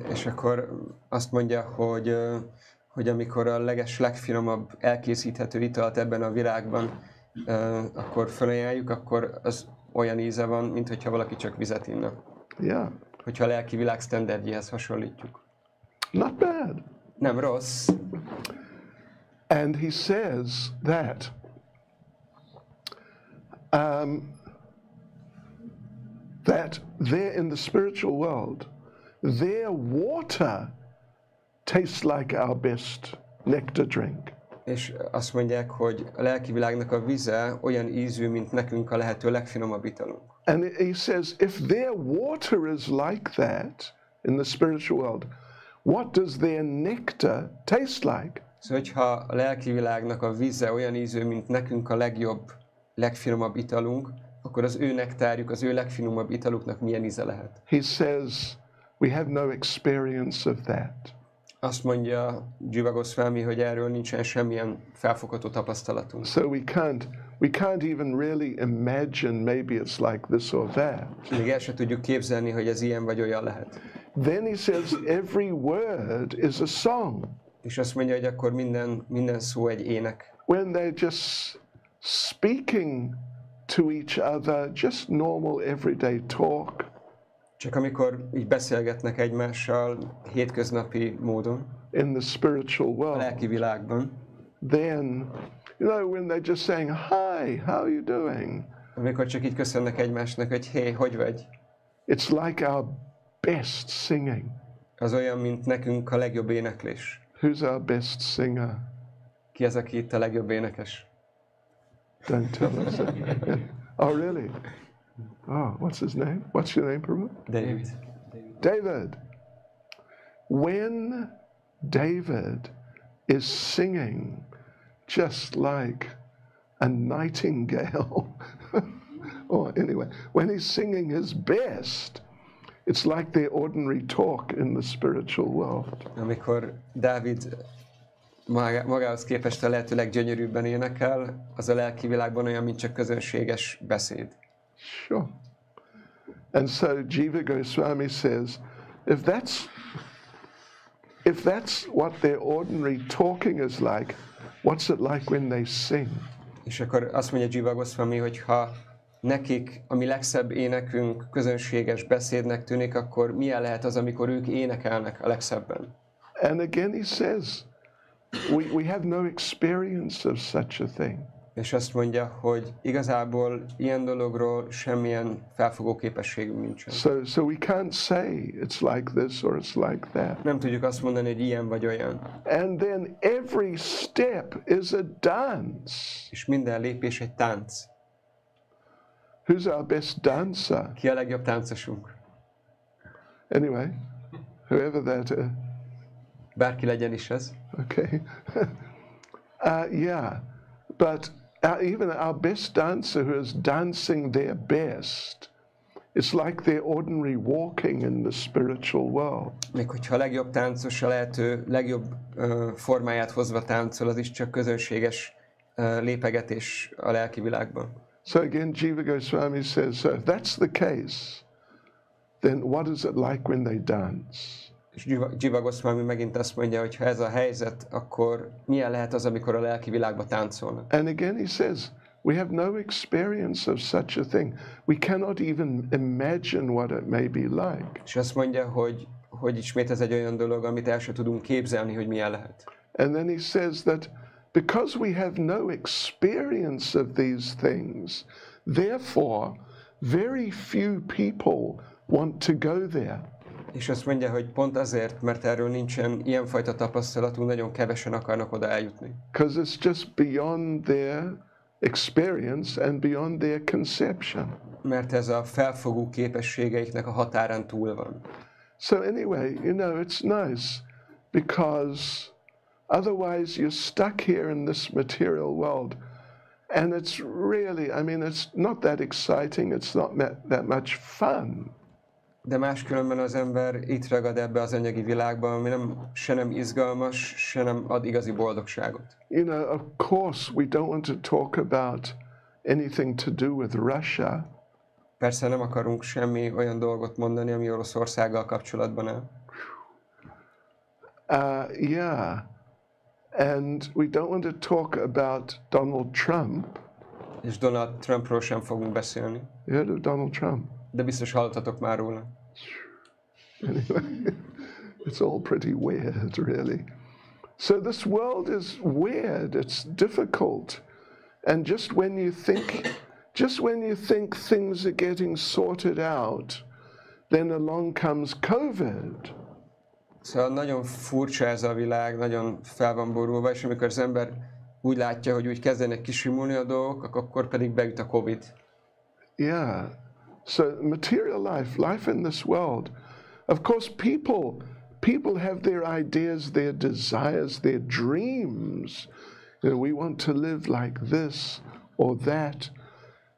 És akkor azt mondja, hogy amikor a legfinomabb elkészíthető italt ebben a világban akkor felajánljuk, akkor az olyan íze van, mint hogyha valaki csak vizet inna. Yeah. Hogyha a lelki világ sztenderdjéhez hasonlítjuk. Not bad. Nem rossz. And he says that that there in the spiritual world, their water tastes like our best nectar drink. És azt mondják, hogy a lelki világnak a vize olyan ízű, mint nekünk a lehető legfinomabb italunk. And he says, if their water is like that in the spiritual world, what does their nectar taste like? Szóval, hogyha a lelki világnak a vize olyan ízű, mint nekünk a legjobb, legfinomabb italunk, akkor az ő nektárjuk, az ő legfinomabb italuknak milyen íze lehet? He says, we have no experience of that. Azt mondja Jiva Goswami, hogy erről nincsen semmilyen felfogható tapasztalatunk. So we can't even really imagine maybe it's like this or that. Még el sem tudjuk képzelni, hogy ez ilyen vagy olyan lehet. Then he says every word is a song. És azt mondja, hogy akkor minden szó egy ének. When they're just speaking to each other, just normal everyday talk. Csak amikor így beszélgetnek egymással hétköznapi módon, in the spiritual a world, lelki világban, then, you know, when they're just saying, hi, how are you doing? amikor csak így köszönnek egymásnak, hogy hé, hogy vagy? It's like our best singing. Az olyan, mint nekünk a legjobb éneklés. Who's our best singer? Ki az, aki itt a legjobb énekes? Don't tell us that. Oh, really? Oh, what's his name? What's your name, Prabhu? David. David. When David is singing just like a nightingale, or anyway, when he's singing his best, it's like their ordinary talk in the spiritual world. Amikor Dávid magához képest a lehető leggyönyörűbben énekel, az a lelki világban olyan, mint csak közönséges beszéd. Sure. And so Jiva Goswami says, if that's what their ordinary talking is like, what's it like when they sing? És akkor azt mondja Jiva Goswami, hogy ha nekik a mi legszebb énekünk közönséges beszédnek tűnik, akkor milyen lehet az, amikor ők énekelnek a legszebben? And again he says, we have no experience of such a thing. És azt mondja, hogy igazából ilyen dologról semmilyen felfogó képességünk nincsen. So we can't say it's like this or it's like that. Nem tudjuk azt mondani, hogy ilyen vagy olyan. And then every step is a dance. És minden lépés egy tánc. Who's our best dancer? Ki a legjobb táncosunk? Anyway, whoever that is. Bárki legyen is ez. Okay. Yeah, but even our best dancer who is dancing their best, it's like their ordinary walking in the spiritual world. Még hogyha a legjobb táncos a lehető legjobb formáját hozva táncol, az is csak közönséges lépegetés a lelki világban. So again, Jiva Goswami says, so if that's the case, then what is it like when they dance? És Jiva Goswami megint azt mondja, hogy ha ez a helyzet, akkor milyen lehet az, amikor a lelki világban táncolnak. And again he says, we have no experience of such a thing. We cannot even imagine what it may be like. És azt mondja, hogy ismét ez egy olyan dolog, amit el sem tudunk képzelni, hogy milyen lehet. And then he says that because we have no experience of these things, therefore very few people want to go there. És azt mondja, hogy pont azért, mert erről nincsen ilyenfajta tapasztalatunk, nagyon kevesen akarnak oda eljutni. Because it's just beyond their experience and beyond their conception. Mert ez a felfogó képességeiknek a határán túl van. So anyway, you know, it's nice because otherwise you're stuck here in this material world and it's really, I mean, it's not that exciting, it's not that much fun. De máskülönben az ember itt ragad ebbe az anyagi világba, ami se nem izgalmas, se nem ad igazi boldogságot. You know, of course, we don't want to talk about anything to do with Russia. Persze nem akarunk semmi olyan dolgot mondani, ami Oroszországgal kapcsolatban áll. Yeah, and we don't want to talk about Donald Trump. És Donald Trumpról sem fogunk beszélni. You heard of Donald Trump? De biztos hallottatok már róla. Anyway, it's all pretty weird, really. So this world is weird, it's difficult. And just when you think things are getting sorted out, then along comes COVID. Szóval nagyon furcsa ez a világ, nagyon fel van borulva, és amikor az ember úgy látja, hogy úgy kezdenek kisimulni a dolgok, akkor pedig beüt a Covid. Yeah. So material life in this world. Of course, people have their ideas, their desires, their dreams. You know, we want to live like this or that.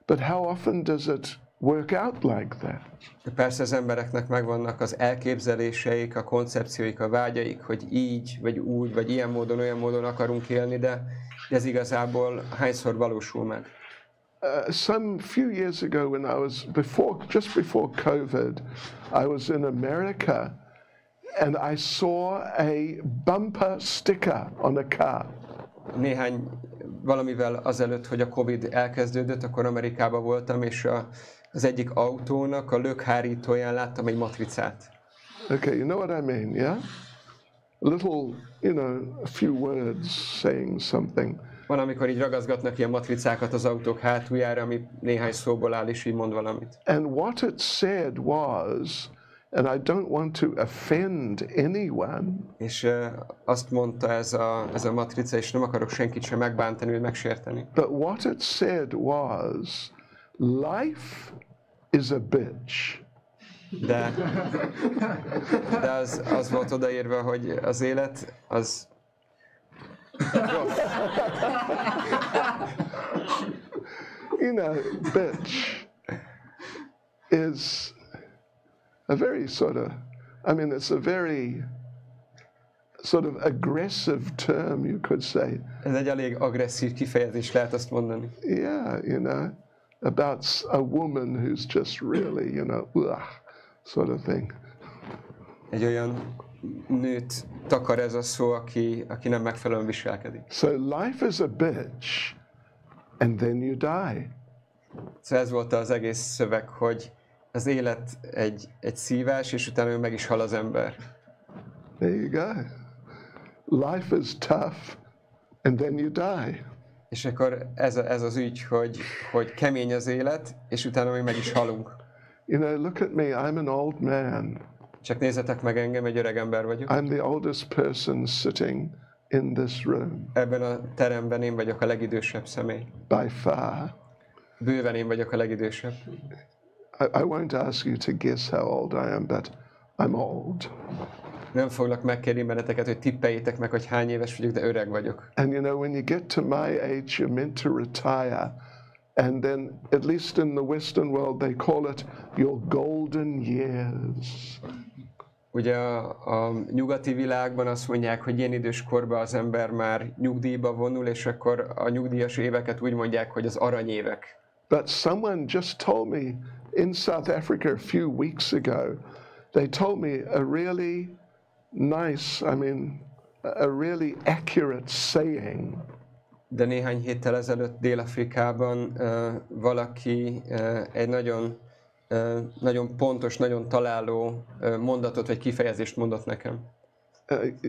But how often does it work out like that? De persze az embereknek megvannak az elképzeléseik, a koncepcióik, a vágyaik, hogy így, vagy úgy, vagy ilyen módon, olyan módon akarunk élni, de ez igazából hányszor valósul meg? Some few years ago when I was just before COVID, I was in America and I saw a bumper sticker on a car. Valamivel azelőtt, hogy a Covid elkezdődött, akkor Amerikában voltam, és az egyik autónak a lökhárítóján láttam egy matricát. Okay, you know what I mean, yeah? A little, you know, a few words saying something. Van, amikor így ragaszgatnak ilyen matricákat az autók hátuljára, ami néhány szóból áll, és így mond valamit. And what it said was, and I don't want to offend anyone. És azt mondta ez a matrica, és nem akarok senkit sem megbántani, vagy megsérteni. But what it said was, life is a bitch. De az volt odaírva, hogy az élet az You know, bitch is a very it's a very sort of aggressive term, you could say. Ez egy elég agresszív kifejezés, lehet azt mondani. Yeah, you know, about a woman who's just really, you know, sort of thing. Egy olyan nőt takar ez a szó, aki nem megfelelően viselkedik. So life is a bitch, and then you die. Szóval ez volt az egész szöveg, hogy az élet egy szívás, és utána meg is hal az ember. There you go. Life is tough, and then you die. És akkor ez az ügy, hogy kemény az élet, és utána még meg is halunk. You know, look at me, I'm an old man. Csak nézzetek meg engem, egy öreg ember vagyok. I'm the oldest person sitting in this room. Ebben a teremben én vagyok a legidősebb személy. By far. Bőven én vagyok a legidősebb. I won't ask you to guess how old I am, but I'm old. Nem foglak megkérni benneteket, hogy tippeljétek meg, hogy hány éves vagyok, de öreg vagyok. And you know, when you get to my age, you're meant to retire. And then, at least in the Western world, they call it your golden years. Ugye a nyugati világban azt mondják, hogy ilyen idős korban az ember már nyugdíjba vonul, és akkor a nyugdíjas éveket úgy mondják, hogy az aranyévek. But someone just told me in South Africa a few weeks ago, they told me a really nice, a really accurate saying. De néhány héttel ezelőtt Dél-Afrikában valaki egy nagyon pontos, nagyon találó mondatot vagy kifejezést mondott nekem.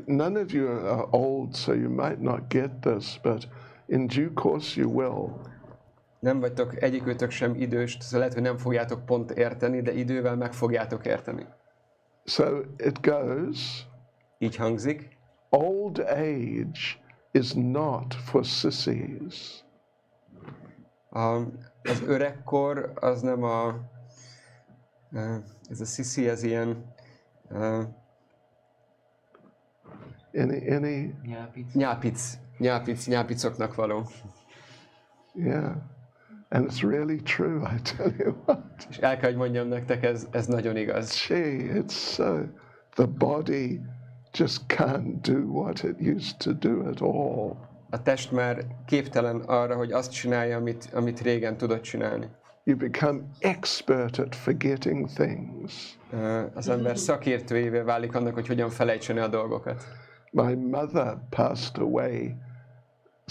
None of you are old, so you might not get this, but in due course you will. Nem vagytok egyikőtök sem idős, szóval lehet, hogy nem fogjátok pont érteni, de idővel meg fogjátok érteni. So it goes. Így hangzik. Old age is not for sissies. Az öregkor az nem ez a sissi, ez ilyen nyápicoknak való. Yeah, and it's really true, I tell you what. És el kell, hogy mondjam nektek, ez nagyon igaz. Gee, it's so, the body just can't do what it used to do at all. A test már képtelen arra, hogy azt csinálja, amit régen tudott csinálni. You become expert at forgetting things. Az ember szakértőjévé válik annak, hogy hogyan felejtsen el a dolgokat. My mother passed away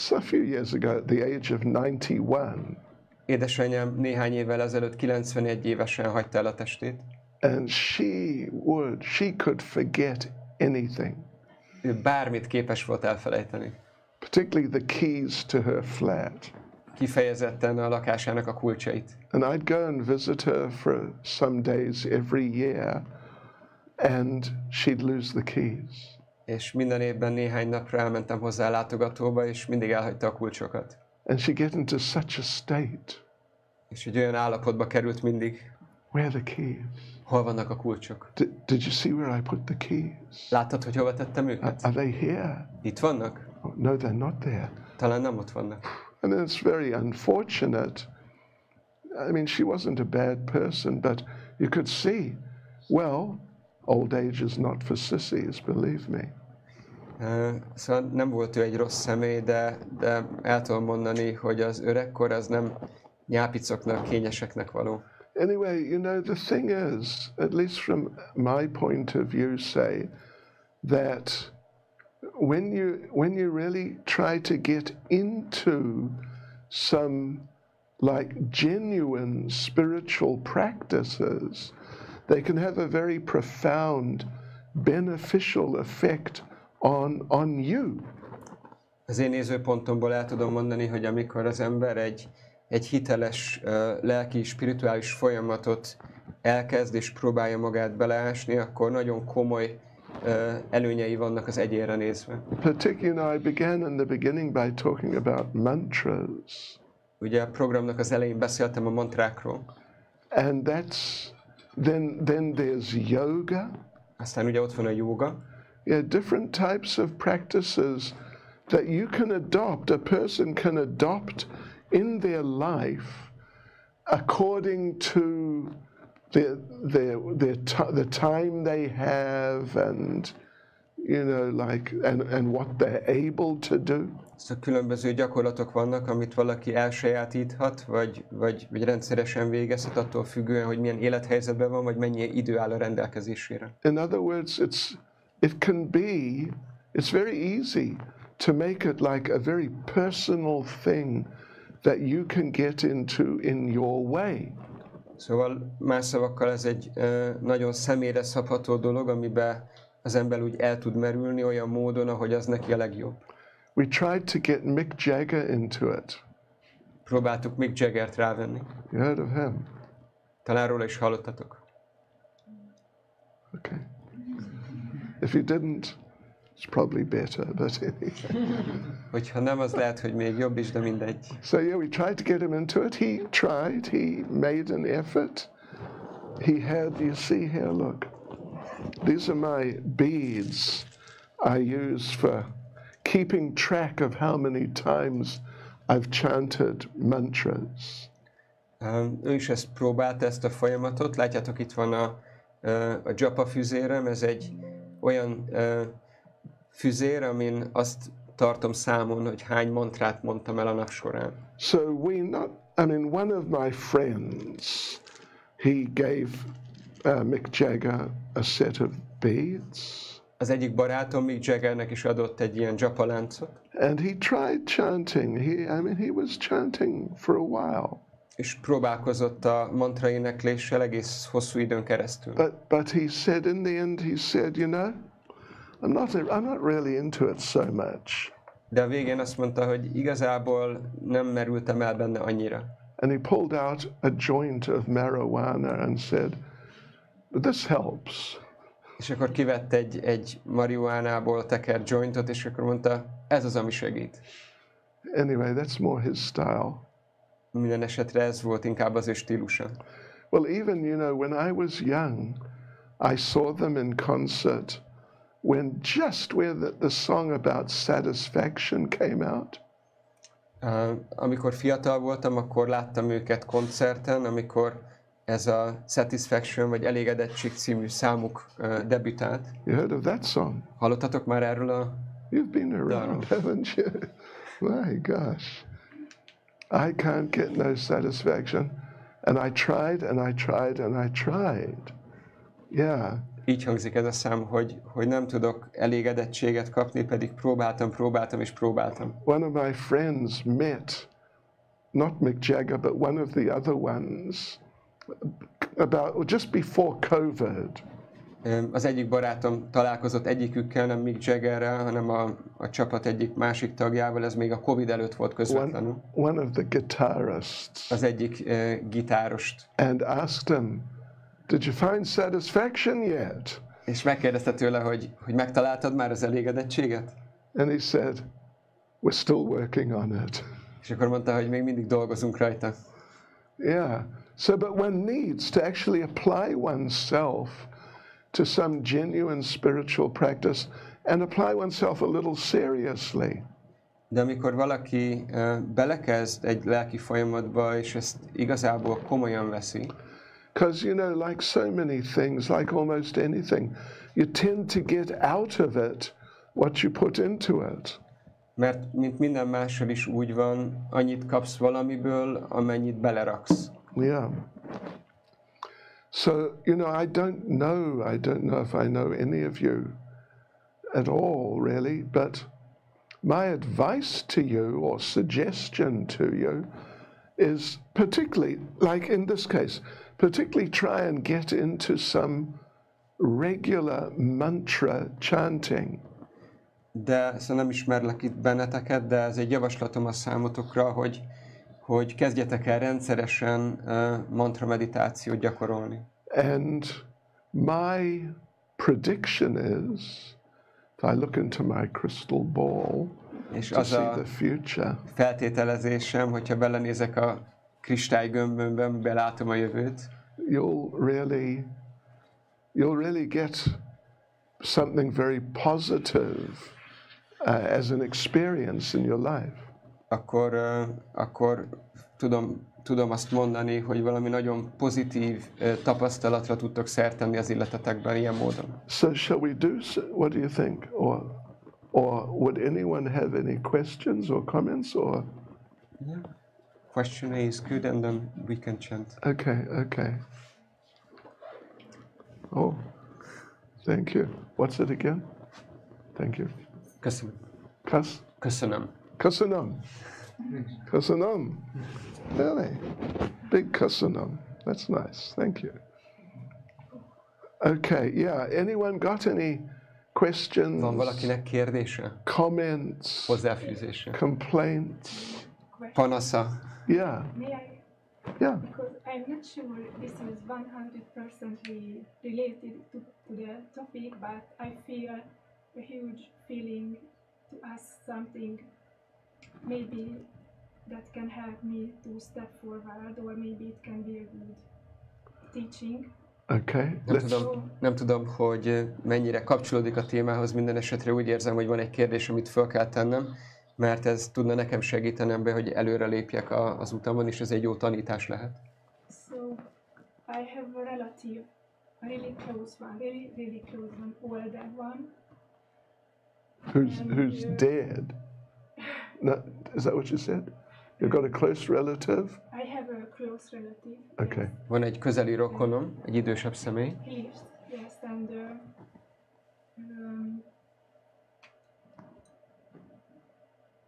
a few years ago at the age of 91. Édesanyám néhány évvel ezelőtt 91 évesen hagyta el a testét. And she could forget anything. Ő bármit képes volt elfelejteni. Particularly the keys to her flat. Kifejezetten a lakásának a kulcsait. And I'd go and visit her for some days every year, and she'd lose the keys. És minden évben néhány napra elmentem hozzá a látogatóba, és mindig elhagyta a kulcsokat. And she'd get into such a state. És egy olyan állapotba került mindig. Where are the keys? Hol vannak a kulcsok? Did you see where I put the keys? Láttad, hogy hova tettem őket? Are they here? Itt vannak? Oh, no, they're not there. Talán nem ott vannak. And it's very unfortunate. I mean, she wasn't a bad person, but you could see, well, old age is not for sissies, believe me. Szóval nem volt ő egy rossz személy, de el tudom mondani, hogy az öregkor az nem nyápicoknak, kényeseknek való. Anyway, you know, the thing is, at least from my point of view, say, that when you really try to get into some like genuine spiritual practices, they can have a very profound beneficial effect on you. Az én nézőpontomból el tudom mondani, hogy amikor az ember egy hiteles lelki, spirituális folyamatot elkezd és próbálja magát beleásni, akkor nagyon komoly előnyei vannak az egyénre nézve. Particularly, I began in the beginning by talking about mantras. Ugye a programnak az elején beszéltem a mantrákról. And then there's yoga. Aztán ugye ott van a jóga. Yeah, different types of practices that you can adopt, a person can adopt in their life according to the time they have, and you know, like and what they're able to do. Szóval különböző gyakorlatok vannak, amit valaki elsajátíthat, vagy rendszeresen végezhet, attól függően, hogy milyen élethelyzetben van, vagy mennyi idő áll a rendelkezésére. In other words, it's very easy to make it like a very personal thing that you can get into in your way. Szóval más szavakkal ez egy nagyon személyre szabható dolog, amiben az ember úgy el tud merülni olyan módon, ahogy az neki a legjobb. We tried to get Mick Jagger into it. Próbáltuk Mick Jaggert rávenni. You heard of him? Talán róla is hallottatok. Okay. If you didn't, it's probably better, but anyway. Hogyha nem, az lehet, hogy még jobb is, de mindegy. So yeah, we tried to get him into it. He tried, he made an effort. He had, you see here, look. These are my beads I use for keeping track of how many times I've chanted mantras. Ő is ezt próbálta, ezt a folyamatot. Látjátok, itt van a japa füzérem, ez egy olyan füzér, amin azt tartom számon, hogy hány mantrát mondtam el a nap során. So we I mean, one of my friends, he gave Mick Jagger a set of beads. Az egyik barátom Mick Jaggernek is adott egy ilyen dzsapaláncot. And he tried chanting. He was chanting for a while. És próbálkozott a mantra énekléssel egész hosszú időn keresztül. But he said in the end, he said, you know, I'm not really into it so much. De a végén azt mondta, hogy igazából nem merültem el benne annyira. And he pulled out a joint of marijuana and said, but this helps. És akkor kivett egy marihuánából tekert jointot, és akkor mondta, ez az, ami segít. Anyway, that's more his style. Minden esetre ez volt inkább az ő stílusa. Well, even, you know, when I was young, I saw them in concert when just where the song about satisfaction came out. Amikor fiatal voltam, akkor láttam őket koncerten, amikor ez a Satisfaction, vagy Elégedettség című számuk debütált. You heard of that song? Hallottatok már erről a You've been around, haven't you? My gosh. I can't get no satisfaction. And I tried, and I tried, and I tried. Yeah. Így hangzik ez a szám, hogy nem tudok elégedettséget kapni, pedig próbáltam és próbáltam. One of my friends met, not Mick Jagger, but one of the other ones, just before COVID. Az egyik barátom találkozott egyikükkel, nem Mick Jaggerrel, hanem a csapat egyik másik tagjával, ez még a Covid előtt volt közvetlenül. One of the guitarists. Az egyik gitárost. And asked him, did you find satisfaction yet? És megkérdezte tőle, hogy megtaláltad már az elégedettséget? And he said, we're still working on it. És akkor mondta, hogy még mindig dolgozunk rajta. Yeah. So, but one needs to actually apply oneself to some genuine spiritual practice and apply oneself a little seriously. De amikor valaki belekezd egy lelki folyamatba, és ezt igazából komolyan veszi, because, you know, like so many things, like almost anything, you tend to get out of it what you put into it. Mert mint minden mással is úgy van, annyit kapsz valamiből, amennyit beleraksz. Yeah. So, you know, I don't know if I know any of you at all, really, but my advice to you or suggestion to you is particularly, like in this case, particularly try and get into some regular mantra chanting. De szóval nem ismerlek itt benneteket, de ez egy javaslatom a számotokra, hogy kezdjetek el rendszeresen mantra meditációt gyakorolni. And my prediction is, if I look into my crystal ball és to az see a the future, feltételezésem, hogyha belenézek a kristálygömbömbe, amiben látom a jövőt, you'll really get something very positive as an experience in your life. Akkor tudom azt mondani, hogy valami nagyon pozitív tapasztalatra tudtok szert tenni az életetekben ilyen módon. So shall we do so? What do you think? Or would anyone have any questions or comments or? Yeah. Question is good and then we can chant. Okay. Oh, thank you. What's it again? Thank you. Köszönöm. Köszönöm. Köszönöm. Really? Big köszönöm. That's nice. Thank you. Okay, yeah. Anyone got any questions? Van valakinek kérdése? Comments? Hozzáfűzése? Complaints? Panasza? Yeah. May I? Yeah. Because I'm not sure this is 100% related to the topic, but I feel a huge feeling to ask something maybe that can help me to step forward, or maybe it can be a good teaching. Okay. Nem tudom, hogy mennyire kapcsolódik a témához, minden esetre úgy érzem, hogy van egy kérdés, amit föl kell tennem, mert ez tudna nekem segíteni ebben, hogy előre lépjek az utamon, és ez egy jó tanítás lehet. So, I have a relative, a really close one, really close one, older one. Who's dead? No, is that what you said? You've got a close relative? I close relative. Okay. Yes. Van egy közeli rokonom, egy idősebb személy, He lives, yes, and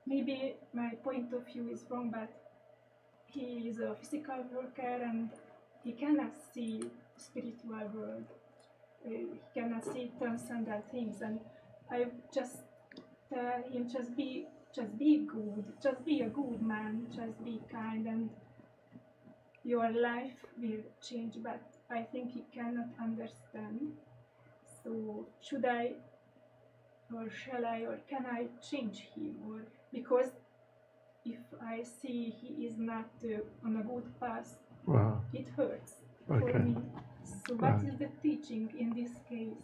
maybe my point of view is wrong, but he is a physical worker and he cannot see spiritual world. He cannot see transcendent things, and I just tell him just be good, just be a good man, just be kind, and your life will change. But I think he cannot understand. So should I, or shall I, or can I change him? Or because if I see he is not on a good path, Wow. it hurts Okay. for me. So what Right. is the teaching in this case?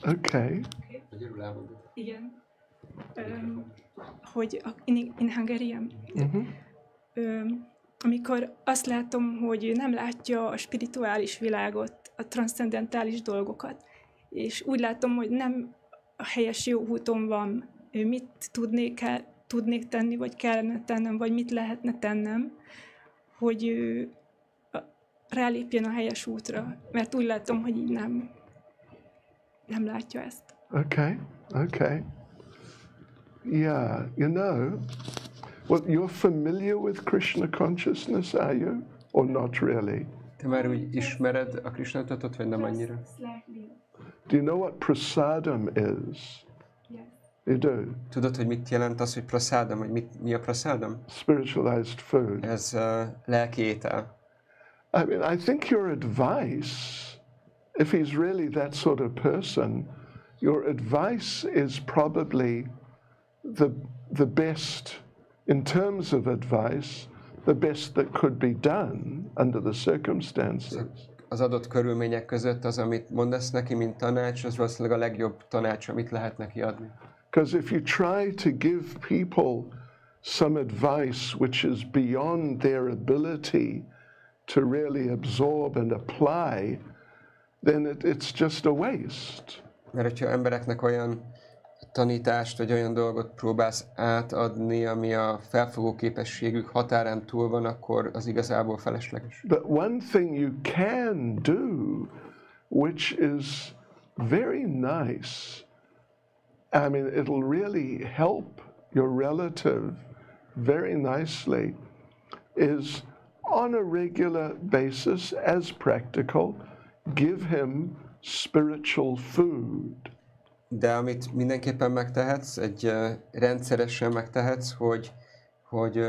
Okay. Magyarul elmondod. Igen. Hogy in Hungarian, amikor azt látom, hogy nem látja a spirituális világot, a transzcendentális dolgokat, és úgy látom, hogy nem a helyes jó úton van, mit tudnék tenni, vagy kellene tennem, vagy mit lehetne tennem, hogy rálépjen a helyes útra, mert úgy látom, hogy így nem látja ezt. Okay. Okay. Yeah. You know, well, you're familiar with Krishna consciousness, are you? Or not really? Te már úgy ismered a Krishna tudatot, vagy nem annyira? Slightly, Do you know what prasadam is? yes. You do? Tudod, hogy mit jelent az, hogy prasádam, vagy mi a prasádam? Spiritualized food. Ez lelki étel. I mean, I think your advice, if he's really that sort of person, your advice is probably the best, in terms of advice, the best that could be done under the circumstances. Az adott körülmények között az, amit mondasz neki, mint tanács, az valószínűleg a legjobb tanács, amit lehet neki adni. Because if you try to give people some advice which is beyond their ability to really absorb and apply, then it's just a waste. Mert hogyha embereknek olyan tanítást, vagy olyan dolgot próbálsz átadni, ami a felfogó képességük határán túl van, akkor az igazából felesleges. But one thing you can do, which is very nice, I mean, it'll really help your relative very nicely, is on a regular basis, as practical, give him spiritual food. De amit mindenképpen megtehetsz, rendszeresen megtehetsz, hogy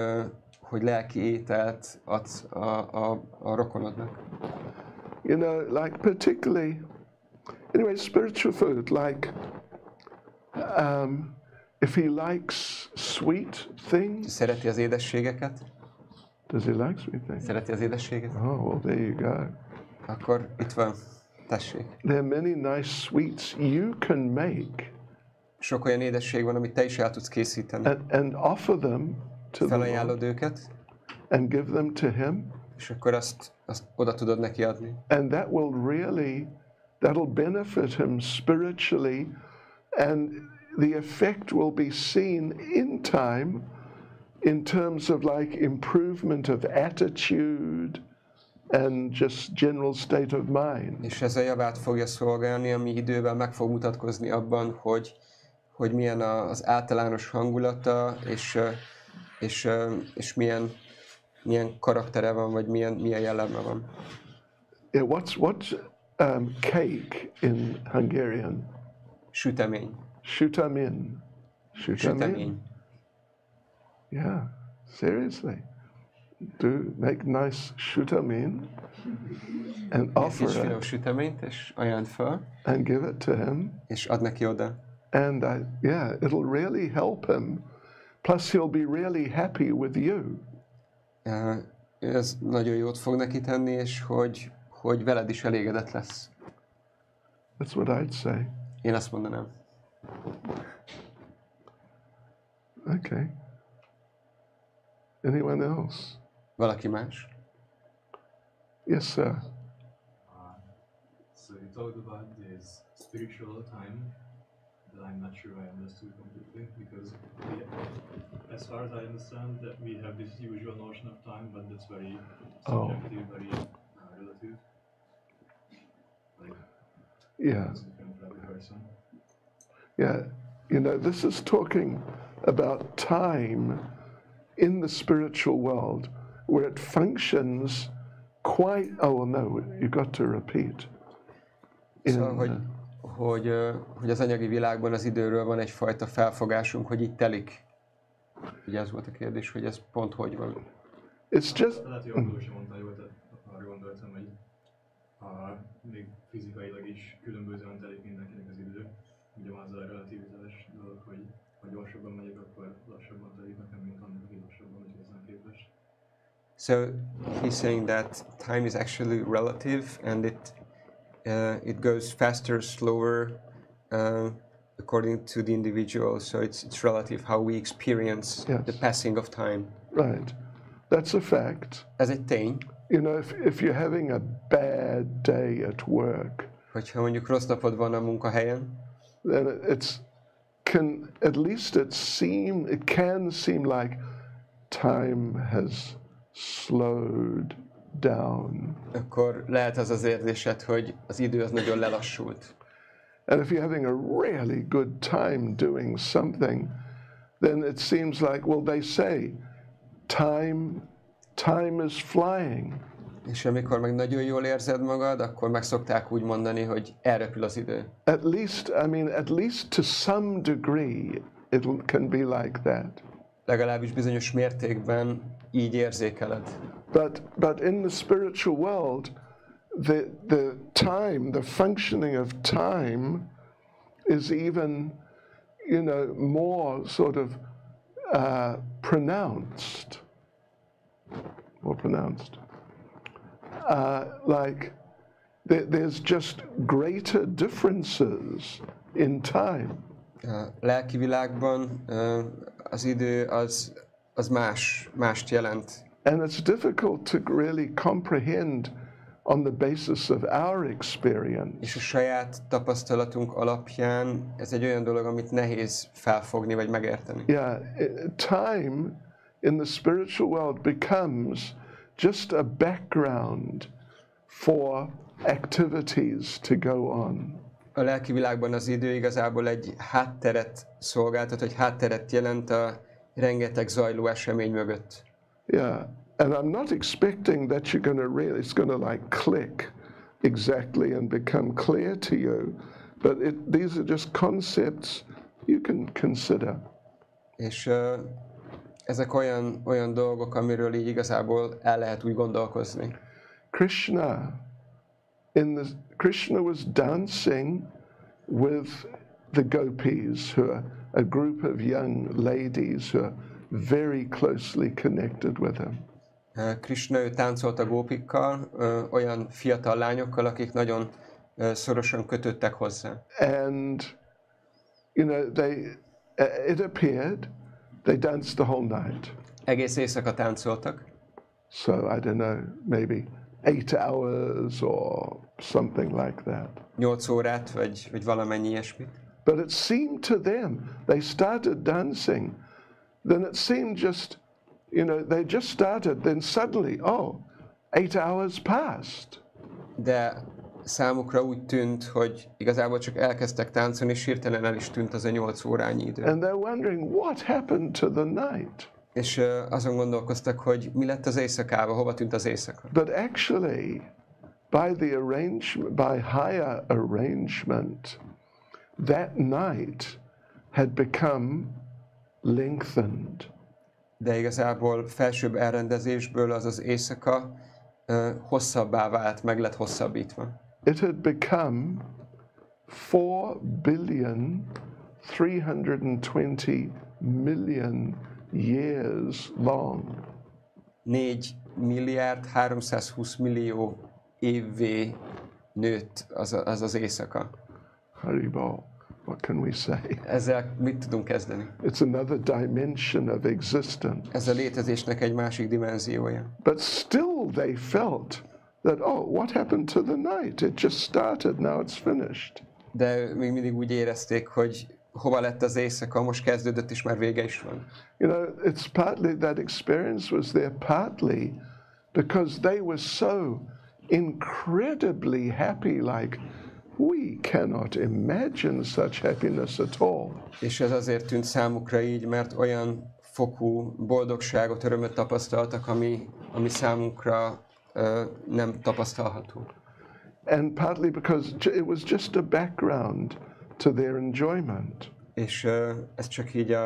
lelki ételt adsz a rokonodnak. You know, like particularly, anyway, spiritual food, like if he likes sweet things. Szereti az édességeket? Does he like sweet things? Szereti az édességet? Oh, well, there you go. Akkor itt van. Tessék. There are many nice sweets you can make. Sok olyan édesség van, amit te is el tudsz készíteni. And offer them to the Felajánlod Lord őket, and give them to him. és akkor azt oda tudod neki adni. And that will really, that'll benefit him spiritually, and the effect will be seen in time in terms of like improvement of attitude and just general state of mind. És ez a javát fogja szolgálni, ami idővel meg fog mutatkozni abban, hogy milyen az általános hangulata, és milyen karaktere van, vagy milyen jelleme van. Yeah, what's cake in Hungarian? Sütemény. Sütemény. Sütemény. Yeah, seriously. Do make nice sütemény and offer Készíts finom it süteményt, és ajánd fel, and give it to him. és add neki oda. And yeah, it'll really help him. Plus, he'll be really happy with you. Ez nagyon jót fog neki tenni, és hogy veled is elégedett lesz. That's what I'd say. Én azt mondanám. Okay. Anyone else? Valaki más? Yes, sir. So you talked about this spiritual time that I'm not sure I understood completely, because as far as I understand, that we have this usual notion of time, but that's very subjective, very relative. Like, Yeah. it's different for every person. Yeah, you know, this is talking about time in the spiritual world where it functions quite, oh no, you got to repeat. Szóval, hogy az anyagi világban az időről van egyfajta felfogásunk, hogy itt telik. Ugye ez volt a kérdés, hogy ez pont hogy van. It's just... Lehet, hogy angolul sem mondta jól, tehát arra gondoltam, hogy még fizikailag is különbözően telik mindenkinek az idő. Ugye van az a relativitás dolog, hogy ha gyorsabban megyek, akkor lassabban telik nekem, mint annak, aki lassabban megy hozzám képest. So he's saying that time is actually relative and it goes faster, slower, according to the individual. So it's relative how we experience the passing of time. Right, that's a fact. Ez egy tény. You know, if you're having a bad day at work, Hogyha mondjuk rossz napod van a munkahelyen, then it can seem like time has slowed down. akkor lehet az az érzésed, hogy az idő az nagyon lelassult. And if you're having a really good time doing something, then it seems like, well, they say, time is flying. És amikor meg nagyon jól érzed magad, akkor meg szokták úgy mondani, hogy elrepül az idő. At least to some degree, it can be like that. Legalábbis bizonyos mértékben így érzékeled. But in the spiritual world, the functioning of time is even, you know, more sort of pronounced. Like there's just greater differences in time. A lelki világban az idő az mást jelent. And it's difficult to really comprehend on the basis of our experience. És a saját tapasztalatunk alapján ez egy olyan dolog, amit nehéz felfogni vagy megérteni. Yeah, time in the spiritual world becomes just a background for activities to go on. A lelki világban az idő igazából egy hátteret szolgáltat, vagy hátteret jelent a rengeteg zajló esemény mögött. Yeah, and I'm not expecting that it's going to like click exactly and become clear to you, but these are just concepts you can consider. És ezek olyan dolgok, amiről így igazából el lehet úgy gondolkozni. Krishna was dancing with the gopis, who are a group of young ladies who are very closely connected with him. Krishna ő táncolt a gópikkal, olyan fiatal lányokkal, akik nagyon szorosan kötődtek hozzá. And you know, it appeared they danced the whole night. Egész éjszaka táncoltak. So I don't know, maybe 8 hours or something like that. 8 órát, vagy valamennyi ilyesmit. But it seemed to them, they started dancing, then it seemed just, you know, they just started, then suddenly, 8 hours passed. De számukra úgy tűnt, hogy igazából csak elkezdtek táncolni, és hirtelen el is tűnt az a 8 órányi idő. And they're wondering, what happened to the night? És azon gondolkoztak, hogy mi lett az éjszakával, hova tűnt az éjszaka. But actually, by higher arrangement, that night had become lengthened. De igazából felsőbb elrendezésből az éjszaka hosszabbá vált, meg lett hosszabbítva. It had become 4,320,000,000 years long. 4,320,000,000 évvé nőtt az éjszaka. Haribol, what can we say? Ezzel mit tudunk kezdeni? It's another dimension of existence. Ez a létezésnek egy másik dimenziója. But still they felt that, what happened to the night? It just started, now it's finished. De még mindig úgy érezték, hogy hova lett az éjszaka, most kezdődött és már vége is van. You know, it's partly that experience was there, partly because they were so incredibly happy, like we cannot imagine such happiness at all. És ez azért tűnt számukra így, mert olyan fokú boldogságot, örömöt tapasztaltak, ami számunkra nem tapasztalható. And partly because it was just a background to their enjoyment. És ez csak így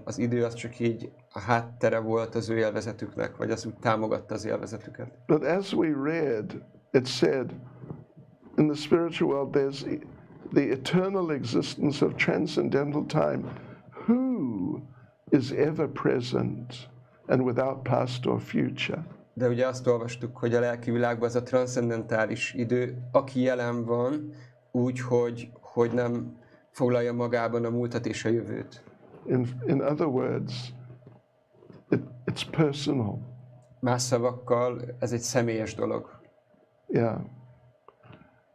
az idő, az csak így a háttere volt az ő élvezetüknek, vagy az úgy támogatta az élvezetüket. But as we read, it said, in the spiritual world there's the eternal existence of transcendental time. Who is ever present and without past or future? De ugye azt olvastuk, hogy a lelki világban az a transzcendentális idő, aki jelen van, úgy, hogy nem foglalja magában a múltat és a jövőt. In other words, it's personal. Más szavakkal, ez egy személyes dolog. Yeah.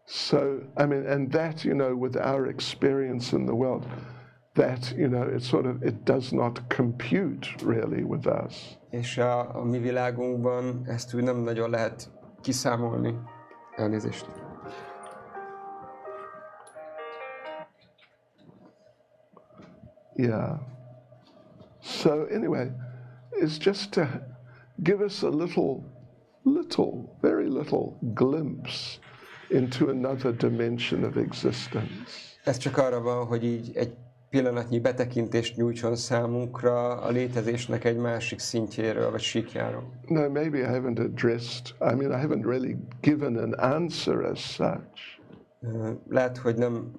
So, I mean, and that, you know, with our experience in the world, that, you know, it does not compute really with us. És a mi világunkban ezt úgy nem nagyon lehet kiszámolni. Elnézést. Yeah. So anyway, it's just to give us a little, very little glimpse into another dimension of existence. Ez csak arra van, hogy így egy pillanatnyi betekintést nyújtson számunkra a létezésnek egy másik szintjéről, vagy síkjáról. No, maybe I haven't addressed, I mean, I haven't really given an answer as such. Lehet, hogy nem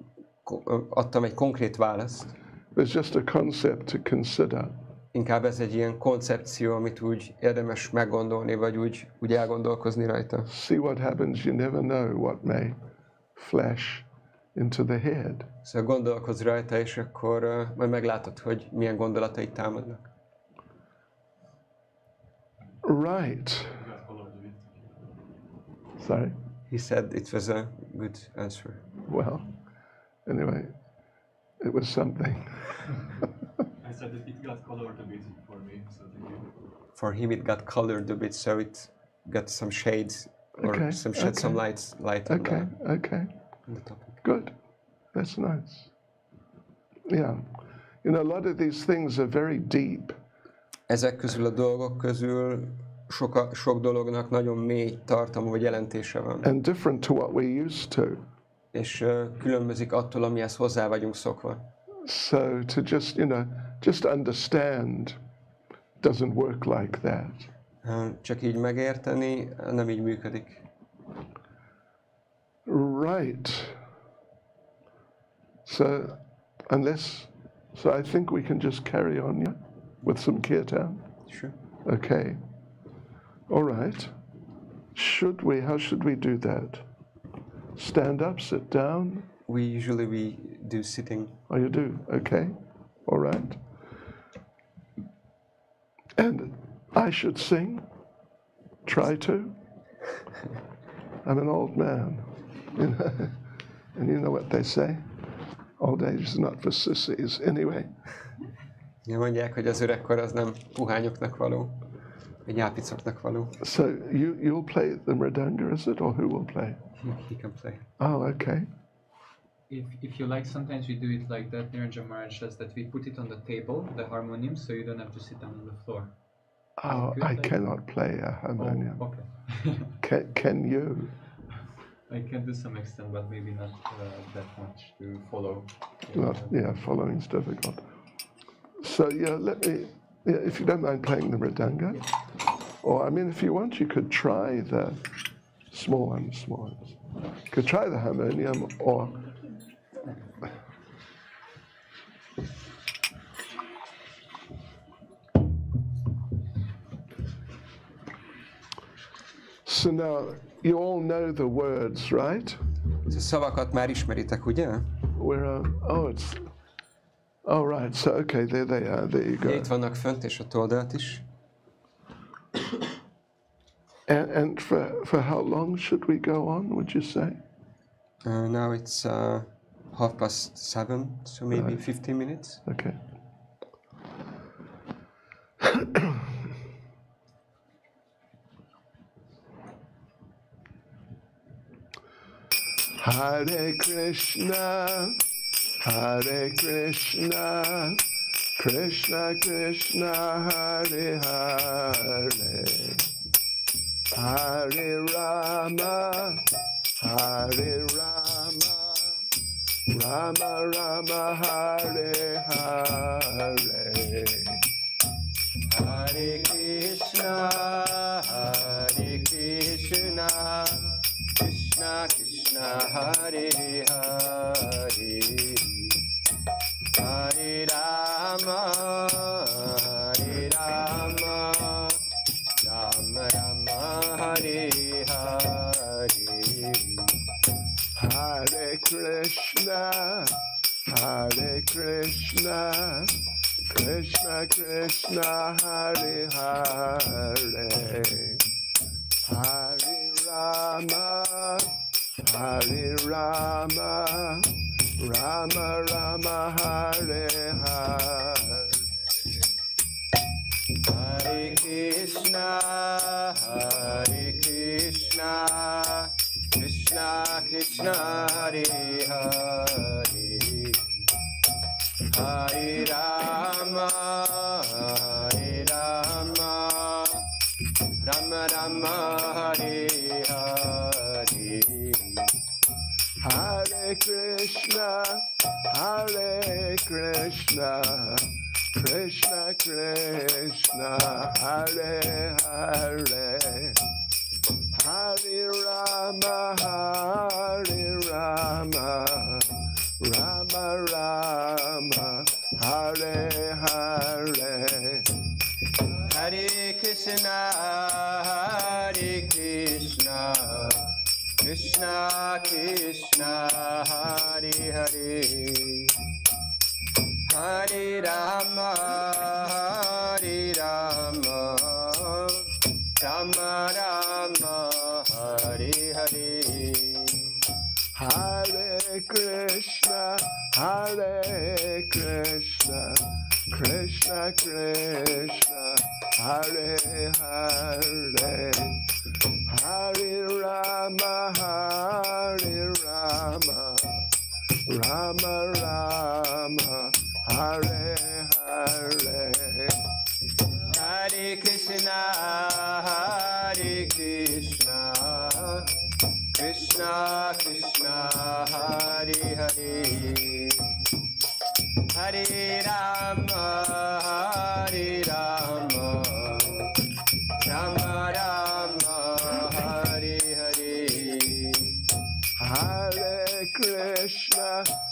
adtam egy konkrét választ. There's just a concept to consider. Inkább ez egy ilyen koncepció, amit úgy érdemes meggondolni, vagy úgy elgondolkozni rajta. See what happens, you never know what may flash into the head. Szóval gondolkozz rajta, és akkor majd meglátod, hogy milyen gondolatai támadnak. Right. Sorry? He said it was a good answer. Well, anyway, it was something. I said that it got colored a bit for me, so thank you. For him it got colored a bit, so it got some shades, or Okay, shed some light on Okay, okay. the topic. Good. That's nice. Yeah. You know, a lot of these things are very deep. Ezek közül a dolgok közül sok dolognak nagyon mély tartalma vagy jelentése van. And different to what we're used to. És különbözik attól, amihez hozzá vagyunk szokva. So to just, you know, just understand doesn't work like that. Csak így megérteni nem így működik. Right. So I think we can just carry on, yeah, with some kirtan. Sure. Okay. All right. How should we do that? Stand up, sit down? We do sitting. Oh, you do? Okay. All right. And I should sing? Try to? I'm an old man. You know? And you know what they say? Old age is not for sissies. Anyway. Ja, mondják, hogy az öregkor az nem puhányoknak való, vagy nyápicoknak való. So you'll play the mridanga, is it, or who will play? He can play. Oh, okay. If you like, sometimes we do it like that. Niranja Maharaj says that we put it on the table, the harmonium, so you don't have to sit down on the floor. Oh, I cannot play a harmonium. Oh, okay. Can you? I can do some extent, but maybe not that much to follow. Following's difficult. So if you don't mind playing the mridanga, or I mean, if you want, you could try the small ones. You could try the harmonium, or so now you all know the words, right? A szavakat már ismeritek, ugye? Right. So okay, there they are. There you go. Itt vannak fönt, és a oldalt is. And for how long should we go on? Would you say? Now it's 7:30, so maybe Right. 15 minutes. Okay. Hare Krishna, Krishna Krishna, Hare Hare, Hare Rama, Rama Rama, Hare Hare, Hare Krishna, Krishna Krishna, Hare Hare, Hare Rama, Rama Rama, Hare Hare, Hare Krishna, Krishna Krishna, Hare Hare, Hare Rama, Rama Rama, Hare Hare, Hare Krishna, Krishna Krishna, Hare Hare, Hare Rama, Rama Rama, Hare Hare, Hare Krishna, Krishna Krishna, Hare Hare, Hare Rama, Rama Rama, Hare Hare, Hare Krishna, Krishna Krishna, Hare Hare, Hare Rama, Rama Rama, Hare Hare, Hare Krishna, Krishna Krishna, Hare Hare, Hare Rama, Rama Rama, Hare Hare, Hare Krishna, Krishna Krishna, Hare Hare, Hare Rama, Rama Rama, Hare Hare,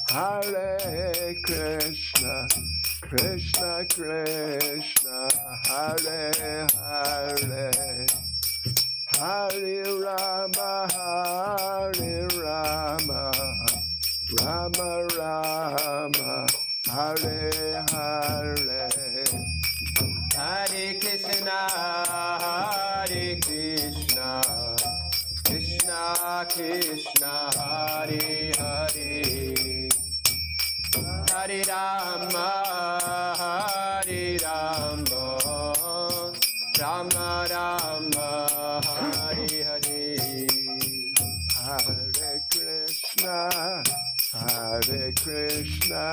Hare Krishna, Krishna Krishna, Hare Hare, Hare Rama, Rama Rama, Hare Hare, Hare Krishna, Krishna Krishna, Hare Hare, Hare Rama, Rama Rama, Hare Hare, Hare Krishna,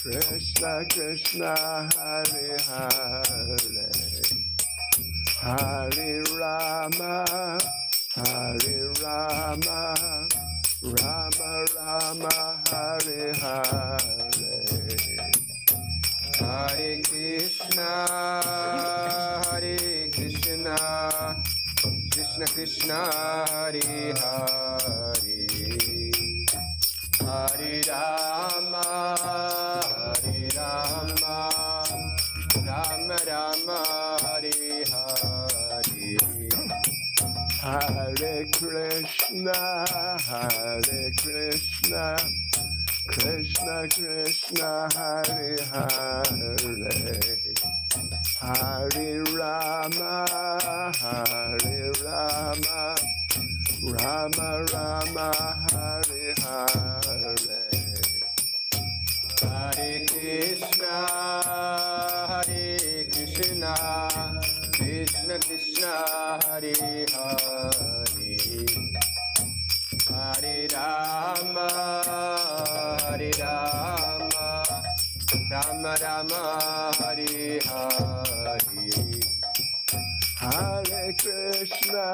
Krishna Krishna, Hare Hare, Hare Rama, Rama Rama, Hare Hare, Hare Krishna, Krishna Krishna, Hare Hare, Hare Rama, Rama Rama, Hare Hare, Hare Krishna, Krishna Krishna, Hare Hare, Hare Rama, Rama, Rama Rama, Hare Hare. Krishna Krishna Hare Hare Hare Rama Rama Rama Hare Hare Hare Krishna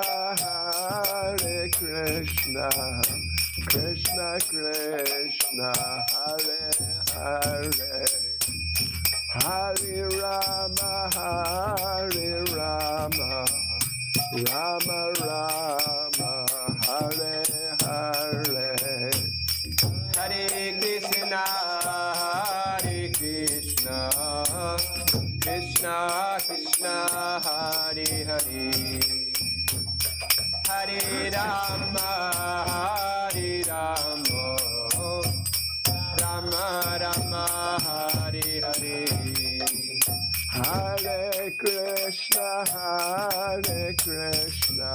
Krishna Krishna Hare Hare Hare Rama Rama Rama Hare Hare Hare Krishna Krishna Krishna Hare Hare Hare Rama Rama Rama Hare Hare Hare Krishna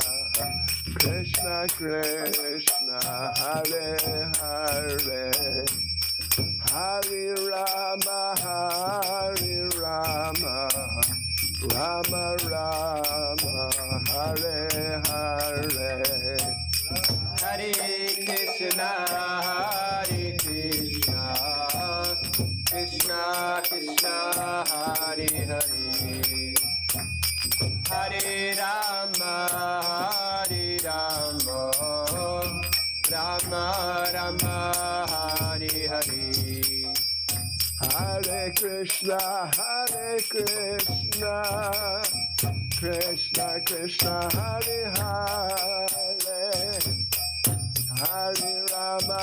Krishna Krishna Hare Hare Hare Rama Rama Rama Hare Hare Hare Krishna Krishna Krishna Hare Hare Hare Rama Rama Rama Hare Hare Hare Krishna Krishna Krishna Hare Hare Hare Rama Rama Rama Hare Hare Hare Krishna Krishna Krishna Hare Hare Hare Rama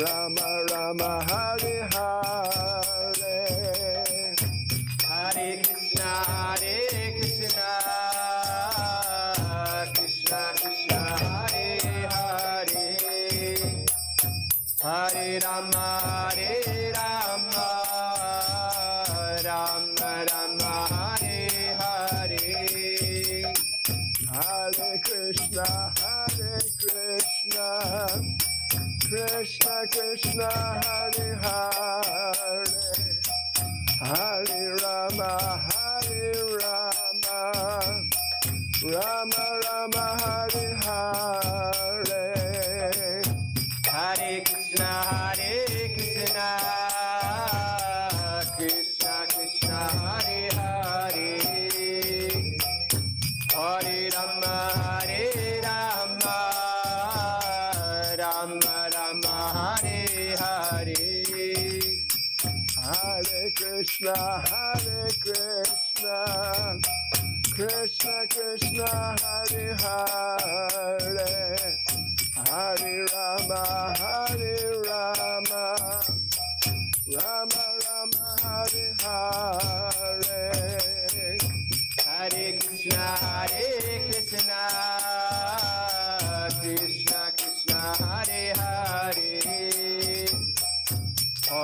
Rama Rama Hare Hare Hare Krishna Krishna Krishna Hare Hare Hare Rama Rama Rama Hare Hare Hare Krishna Krishna Krishna Hare Hare Hare Rama Rama Rama Hare Hare Hare Krishna Krishna Krishna Hare Hare Hare Rama Rama Rama Hare Hare Hare Krishna Krishna Krishna Hare Hare Hare Rama Rama Rama Hare Hare Hare Krishna Krishna Krishna Hare Hare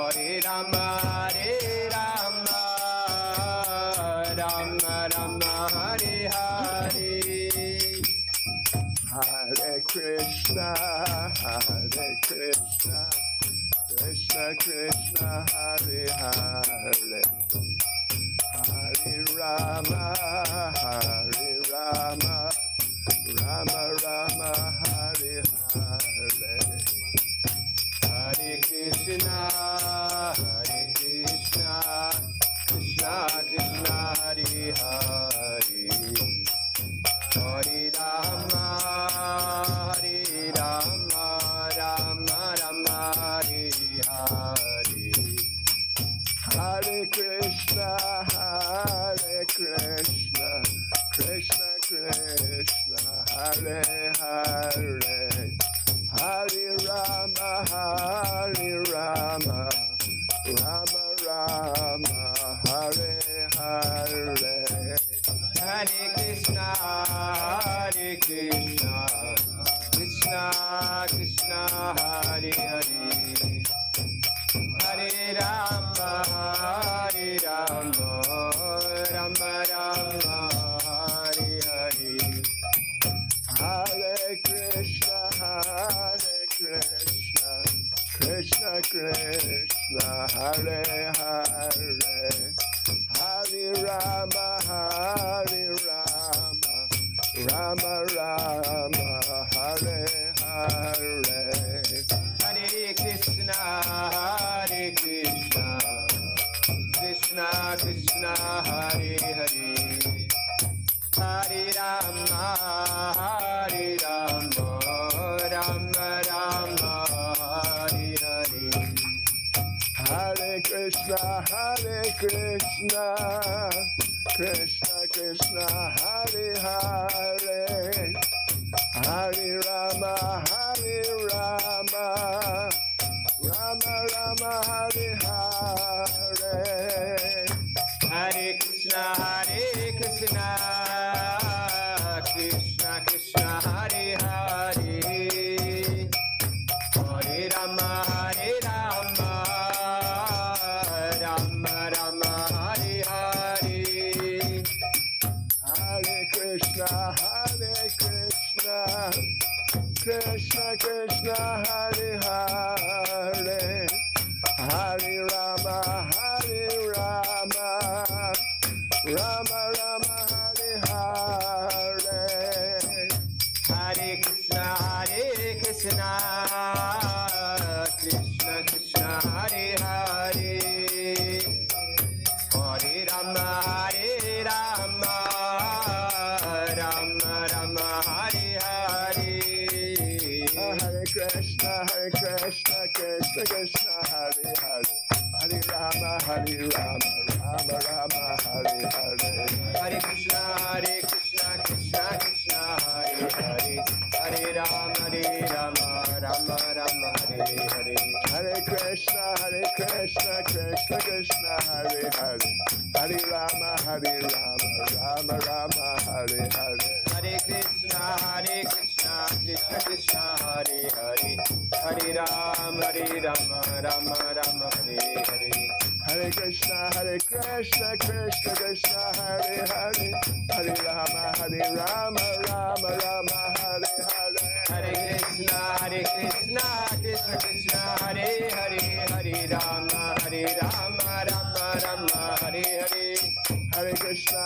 Hare Rama Rama Rama Hare Hare Hare Krishna Krishna Krishna Hare Hare Hare Rama Rama Rama Hare Hare Hare Krishna Krishna Krishna Hare Hare Hare Rama Rama Rama Hare Hare Hare Krishna Krishna Krishna Hare Hare Hare Rama Rama Rama Hare Hare Hare Krishna Krishna Krishna Hare Hare Hare Rama, Hare Rama, Rama Rama, Hare Hare. Hare Krishna, Krishna Krishna, Hare Hare, Hare Rama, Rama Rama, Hare Hare. Hare Krishna, Krishna Krishna, Hare Hare, Hare Rama, Rama Rama, Hare Hare. Hare Krishna, Krishna Krishna, Hare Hare, Hare Rama, Rama Rama, Hare Hare. Hare Krishna, Krishna Krishna, Hare Hare, Hare Rama, Rama Rama, Hare Hare. Hare Krishna, Krishna Krishna, Hare Hare, Hare Rama, Rama Rama, Hare Hare. Hare Krishna, Krishna Krishna, Hare Hare, Hare Rama, Rama Rama, Hare Hare. Hare Krishna, Krishna Krishna, Hare Hare, Hare Rama, Rama Rama, Hare Hare. Hare Krishna, Krishna Krishna, Hare Hare, Hare Rama, Rama Rama, Hare Hare. Hare Krishna, Krishna Krishna, Hare Hare, Hare Rama, Rama Rama, Hare Hare. Hare Krishna, Krishna Krishna, Hare Hare, Hare Rama, Rama Rama, Hare Hare. Hare Krishna,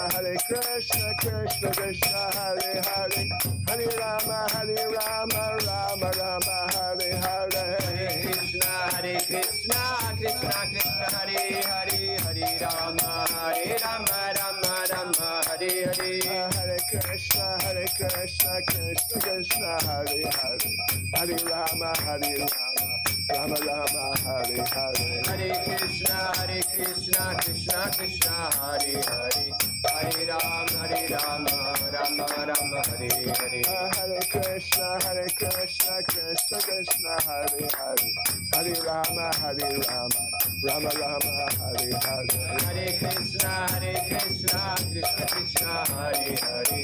Krishna Krishna, Hare Hare, Hare Rama, Rama Rama, Hare Hare. Hare Krishna, Krishna Krishna, Hare Hare, Hare Rama, Rama Rama, Hare Hare. Hare Krishna, Krishna Krishna, Hare Hare, Hare Rama, Rama Rama, Hare Hare. Hare Krishna, Krishna Krishna, Hare Hare, Hare Rama, Rama Rama, Hare Hare. Hare Krishna, Krishna Krishna, Hare Hare, Hare Rama, Rama Rama, Hare Hare. Hare Krishna, Krishna Krishna, Hare Hare, Hare Rama, Rama Rama, Hare Hare. Hare Krishna, Krishna Krishna, Hare Hare,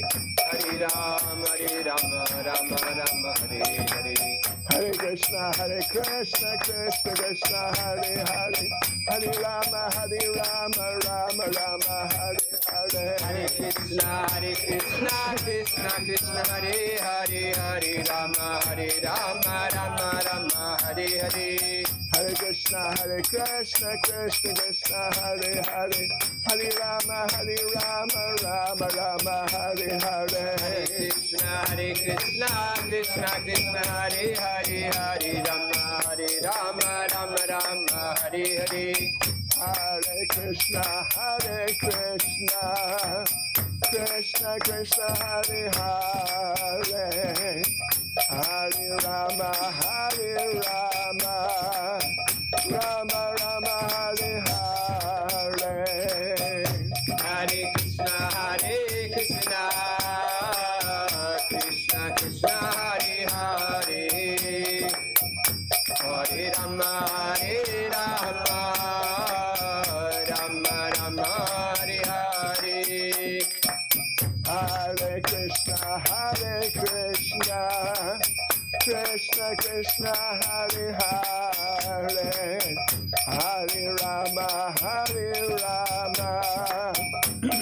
Hare Rama, Rama Rama, Hare Hare. Hare Krishna, Krishna Krishna, Hare Hare, Hare Rama, Rama Rama, Hare Hare. Hare Krishna, Krishna Krishna, Hare Hare, Hare Rama, Rama Rama, Hare Hare. Hare Krishna, Krishna Krishna, Hare Hare, Hare Rama, Rama Rama, Hare Hare. Hare Krishna, Krishna Krishna, Hare Hare, Hare Rama, Rama Rama, Hare Hare. Hare Krishna, Krishna Krishna, Hare Hare, Hare Rama, Rama Rama, Hare Hare. Hare Krishna, Krishna Krishna, Hare Hare, Hare Rama, Rama Rama, Hare Hare. Hare Krishna, Krishna Krishna, Hare Hare, Hare Rama,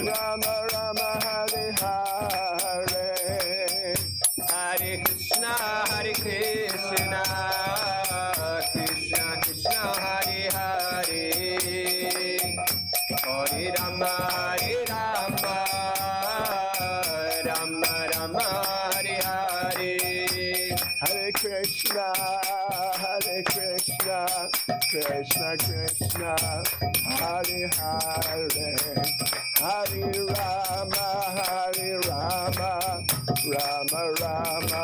Rama Rama, Hare Hare. Hare Krishna, Krishna Krishna, Hare Hare, Hare Rama, Krishna Krishna, Hare Hare, Hare Rama, Rama Rama,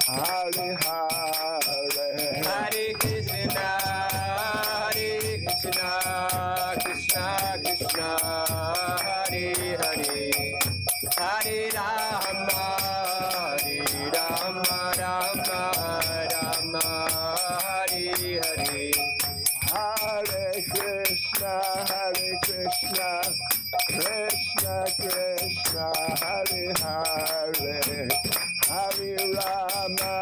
Hare Hare. Hare Krishna, Krishna Krishna, Hare Hare, Hare Rama, Rama Rama, Hare Hare. Hare Krishna, Krishna Krishna, Hare Hare, Hare Rama,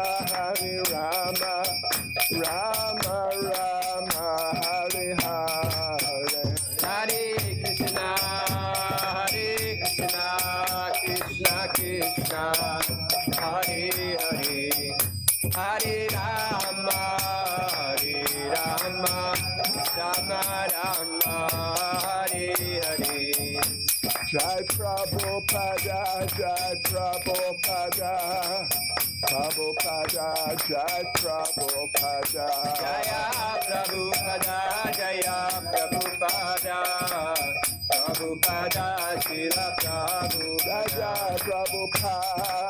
Rama Rama, Hare Hare. Hare Krishna, Krishna Krishna, Hare Hare, Hare Rama, Rama Rama, Hare Hare. Jai Prabhupada, Jai Prabhupada, Prabhupada, Jai Prabhupada. Jaya Prabhupada, Jaya Prabhupada, Prabhupada, Srila Prabhupada. Jai Prabhupada,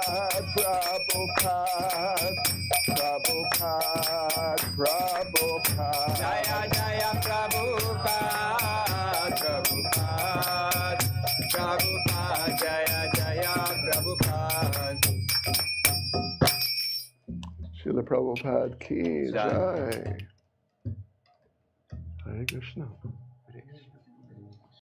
Prabhupada, Prabhupada. Jaya Jaya Prabhupada, Prabhupada, Prabhupada, Jaya Jaya Prabhupada. Srila Prabhupada ki Jai. jai. Hare Krishna.